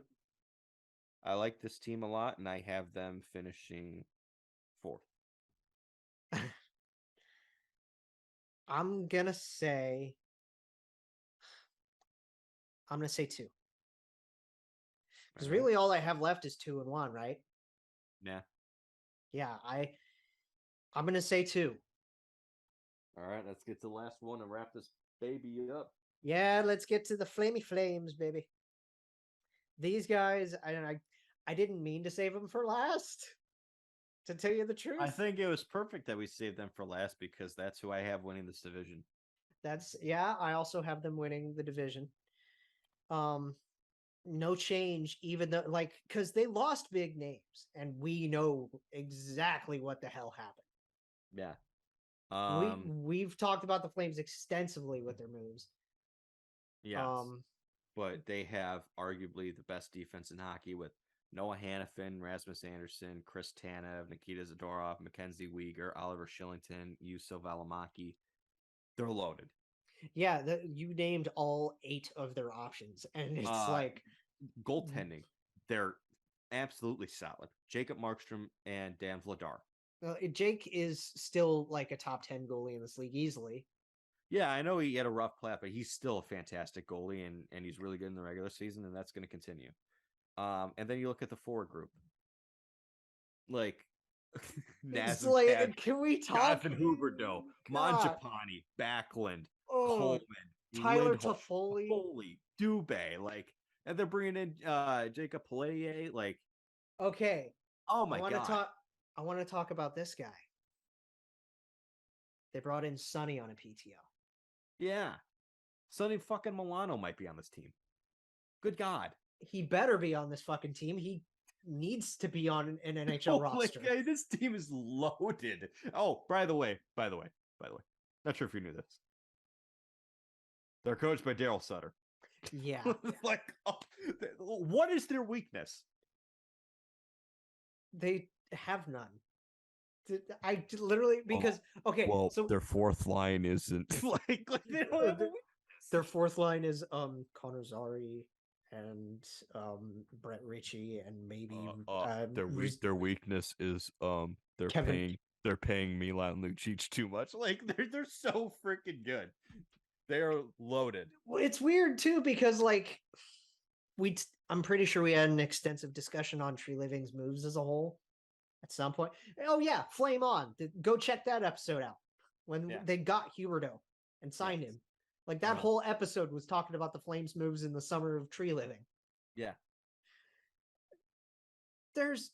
I like this team a lot, and I have them finishing 4th. I'm gonna say 2. Because really all I have left is 2 and 1, right? Yeah. Yeah, I'm gonna say 2. All right, let's get to the last one and wrap this baby up. Yeah, let's get to the Flamey Flames, baby. These guys, I didn't mean to save them for last, to tell you the truth. I think it was perfect that we saved them for last, because that's who I have winning this division. I also have them winning the division. No change, even though, because they lost big names, and we know exactly what the hell happened. Yeah. We've talked about the Flames extensively with their moves. Yes. But they have arguably the best defense in hockey, with Noah Hannafin, Rasmus Anderson, Chris Tanev, Nikita Zadorov, Mackenzie Weegar, Oliver Shillington, Juuso Valimaki. They're loaded. Yeah, you named all 8 of their options, and it's goaltending. They're absolutely solid. Jacob Markstrom and Dan Vladar. Jake is still like a top 10 goalie in this league easily. Yeah, I know he had a rough plat, but he's still a fantastic goalie, and he's really good in the regular season, and that's going to continue. And then you look at the forward group. Can we talk? Jonathan Huberdeau, Mangiapane, Backlund, Coleman, Tyler Lindholm, Toffoli, Dubé, and they're bringing in Jacob Pelletier, Okay. Oh my god! I want to talk about this guy. They brought in Sonny on a PTO. Yeah, Sonny fucking Milano might be on this team. Good God. He better be on this fucking team. He needs to be on an NHL roster. This team is loaded. Oh, by the way, not sure if you knew this. They're coached by Daryl Sutter. Yeah. Like, what is their weakness? They have none. I literally because so their fourth line isn't like they don't have a their fourth line is Connor Zary and Brett Ritchie and maybe their weakness is Kevin. they're paying Milan Lucic too much. Like they're so freaking good. They're loaded. It's weird too because like I'm pretty sure we had an extensive discussion on Tree Living's moves as a whole at some point. Oh yeah, Flame On. Go check that episode out when they got Huberdeau and signed him. Like that whole episode was talking about the Flames moves in the summer of Tree Living. Yeah. There's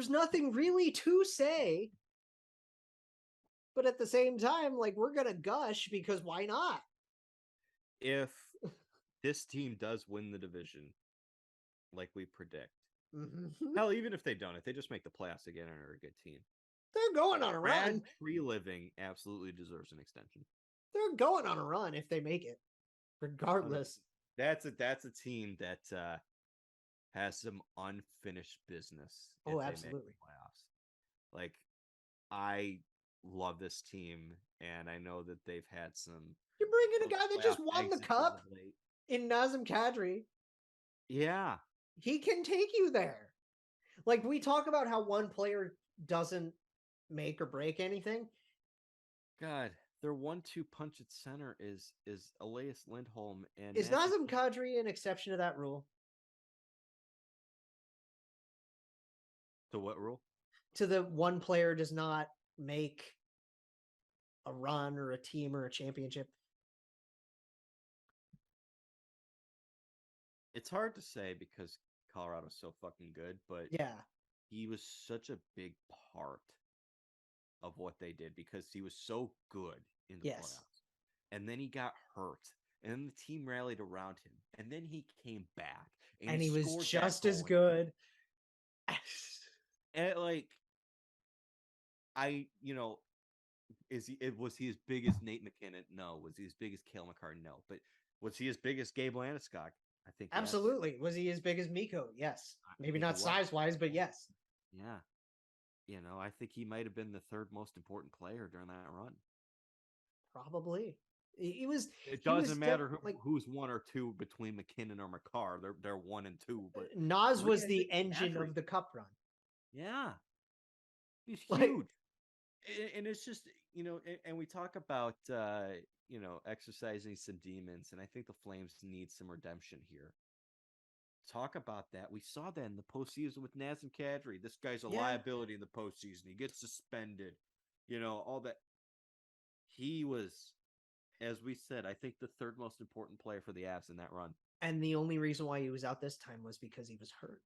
nothing really to say. But at the same time, like we're going to gush because why not? If this team does win the division like we predict. Hell, even if they don't, if they just make the playoffs again and are a good team. They're going on a run. Tree Living absolutely deserves an extension. They're going on a run if they make it, regardless. That's a team that has some unfinished business. Oh, absolutely. They make the playoffs. Like, I love this team, and I know that they've had some. You're bringing a guy that just won the cup in Nazem Kadri. Yeah, he can take you there. Like we talk about how one player doesn't make or break anything. God. Their 1-2 punch at center is Elias Lindholm and is Nazem Kadri an exception to that rule? To what rule? To the one player does not make a run or a team or a championship. It's hard to say because Colorado's so fucking good, but yeah, he was such a big part of what they did because he was so good in the playoffs. And then he got hurt. And then the team rallied around him. And then he came back. And he was just as good. And like was he as big as Nate McKinnon? No. Was he as big as Cale Makar? No. But was he as big as Gabe Landeskog? I think absolutely. Yes. Was he as big as Mikko? Yes. Maybe not size-wise, but yes. Yeah. I think he might have been the third most important player during that run. Probably. He was. It doesn't matter who's one or two between McKinnon or Makar. They're 1 and 2. But Nas was the engine of the cup run. Yeah, he's huge. And it's just and we talk about exercising some demons, and I think the Flames need some redemption here. Talk about that. We saw that in the postseason with Nazem Kadri. This guy's a liability in the postseason. He gets suspended. All that. He was, as we said, I think the third most important player for the Avs in that run. And the only reason why he was out this time was because he was hurt.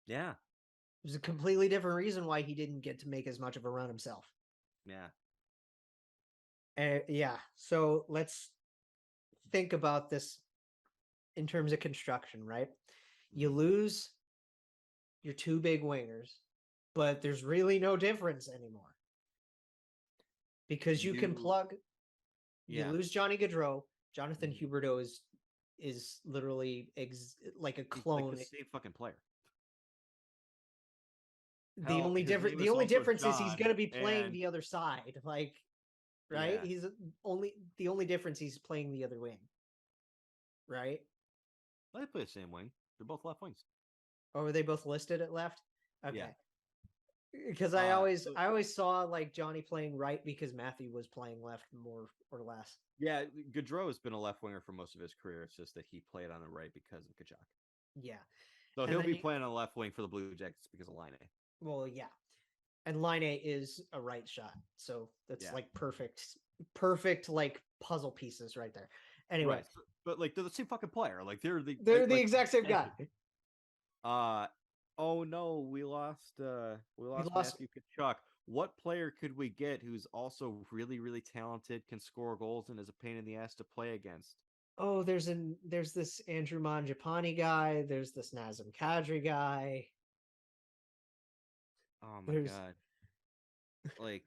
Yeah. There's a completely different reason why he didn't get to make as much of a run himself. Yeah. So let's think about this in terms of construction, right? You lose your two big wingers, but there's really no difference anymore. Because you can plug, you lose Johnny Gaudreau. Jonathan Huberdeau is literally like a clone. He's like the same fucking player. The only difference is he's going to be playing the other side, like, right? Yeah. The only difference he's playing the other wing, right? Well, they play the same wing. They're both left wings. Oh, were they both listed at left? Okay. Yeah. Because I always saw like Johnny playing right because Matthew was playing left more or less. Yeah, Gaudreau has been a left winger for most of his career. It's just that he played on the right because of Kachuk. Yeah. So he'll be playing on the left wing for the Blue Jackets because of Line A. Well, yeah. And Line A is a right shot. So that's like perfect like puzzle pieces right there. Anyway. Right. But like they're the same fucking player. Like they're the exact same guy. Oh no, we lost Matthew Kachuk. What player could we get who's also really, really talented, can score goals, and is a pain in the ass to play against? Oh, there's this Andrew Mangiapane guy. There's this Nazem Kadri guy. Oh my god! Like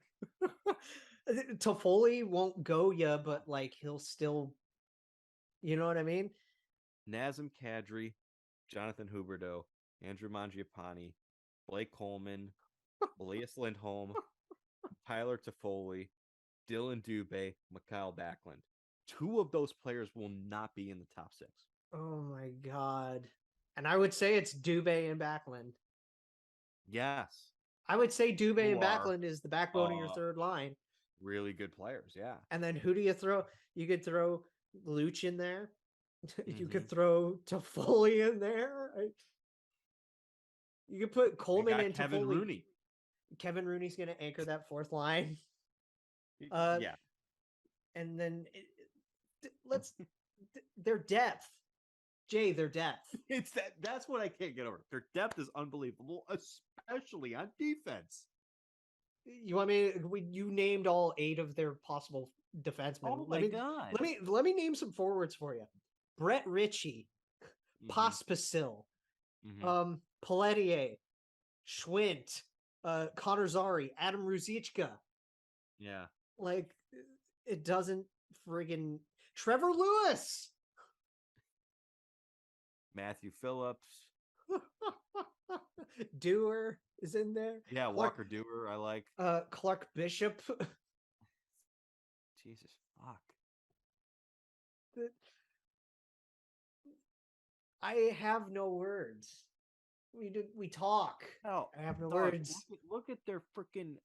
Toffoli won't go ya, but like he'll still, you know what I mean? Nazem Kadri, Jonathan Huberdeau, Andrew Mangiapane, Blake Coleman, Elias Lindholm, Tyler Toffoli, Dylan Dubé, Mikhail Backlund. 2 of those players will not be in the top 6. Oh my God. And I would say it's Dubé and Backlund. Yes. I would say Dubé and Backlund is the backbone of your third line. Really good players, yeah. And then who do you throw? You could throw Luch in there. You could throw Toffoli in there. You could put Coleman and Kevin Toffoli. Rooney. Kevin Rooney's going to anchor that fourth line. Yeah. And then their depth. Jay, their depth. That's what I can't get over. Their depth is unbelievable, especially on defense. You want me? You named all 8 of their possible defensemen. Oh my God! Let me name some forwards for you: Brett Ritchie, Pospisil, Pelletier, Schwint, Connor Zary, Adam Ruzicka. Yeah, like it doesn't friggin' Trevor Lewis, Matthew Phillips, Dewar is in there. Yeah, Walker Dewar, I like. Clark Bishop. Jesus fuck. I have no words. We talk. Oh, I have no words. Look at their freaking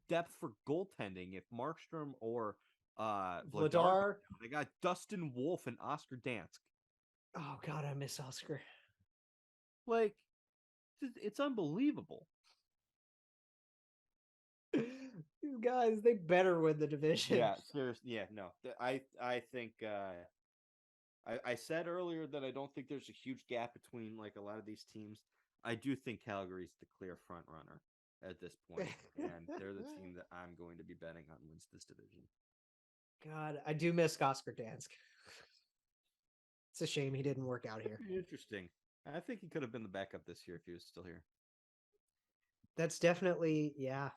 depth for goaltending. If Markstrom or Vladar, they got Dustin Wolf and Oscar Dansk. Oh God, I miss Oscar. Like, it's unbelievable. These guys, they better win the division. Yeah, seriously. Yeah, no. I think I said earlier that I don't think there's a huge gap between like a lot of these teams. I do think Calgary's the clear front runner at this point, and they're the team that I'm going to be betting on wins this division. God, I do miss Oscar Dansk. It's a shame he didn't work out here. Interesting. I think he could have been the backup this year if he was still here. That's definitely, yeah.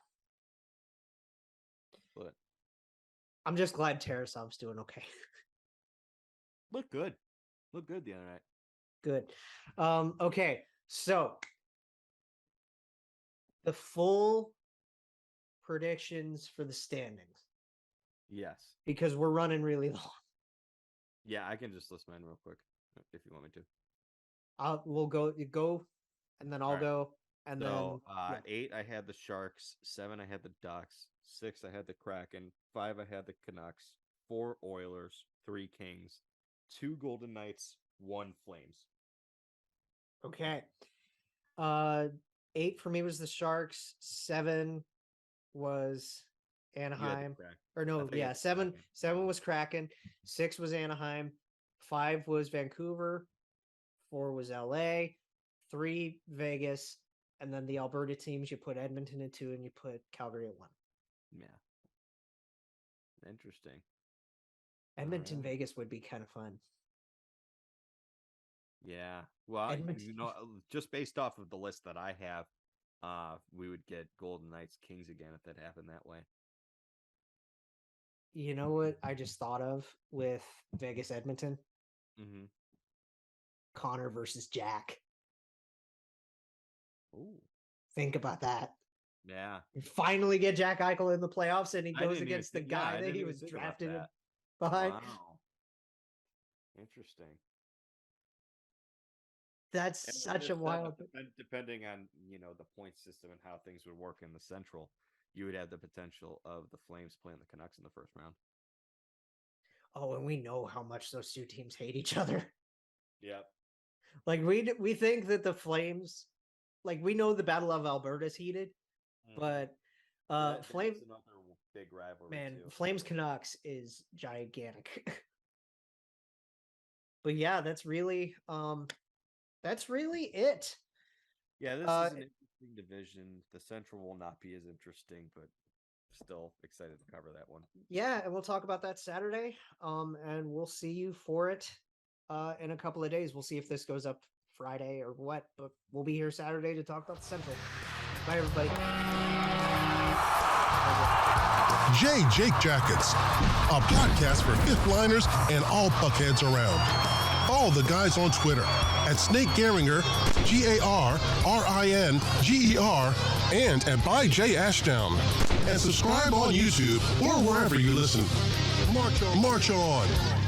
But I'm just glad Tarasov's doing okay. Look good the other night. Good. Okay, so the full predictions for the standings. Yes. Because we're running really long. Yeah, I can just list mine real quick if you want me to. We'll go, you go, and then I'll go, and so, then 8 I had the Sharks, 7 I had the Ducks, 6 I had the Kraken, 5 I had the Canucks, 4 Oilers, 3 Kings, 2 Golden Knights, 1 Flames. Okay. 8 for me was the Sharks, 7 was Anaheim. Or no, yeah, 7 was Kraken, 6 was Anaheim, 5 was Vancouver, 4 was LA, 3 Vegas, and then the Alberta teams you put Edmonton at 2 and you put Calgary at 1. Yeah. Interesting. Edmonton Vegas would be kind of fun. Yeah. Well, just based off of the list that I have, we would get Golden Knights Kings again if that happened that way. You know what I just thought of with Vegas Edmonton? Mm-hmm. Connor versus Jack. Ooh. Think about that. Yeah. You finally get Jack Eichel in the playoffs, and he goes against the guy that he was drafted behind. Wow. Interesting. That's such a wild. Depending on the point system and how things would work in the Central, you would have the potential of the Flames playing the Canucks in the first round. Oh, and we know how much those two teams hate each other. Yep. Like we think that the Flames, like we know the Battle of Alberta is heated, but Flames another big rivalry. Man, too. Flames Canucks is gigantic. But yeah, that's really it. Yeah, this is an interesting division. The Central will not be as interesting, but still excited to cover that one. Yeah, and we'll talk about that Saturday. And we'll see you for it in a couple of days. We'll see if this goes up Friday or what, but we'll be here Saturday to talk about the Central. Bye, everybody. Jake Jackets, a podcast for fifth liners and all puckheads around. Follow the guys on Twitter at Snake Garinger, GARRINGER, and at by J Ashdown. And subscribe on YouTube or wherever you listen. March on.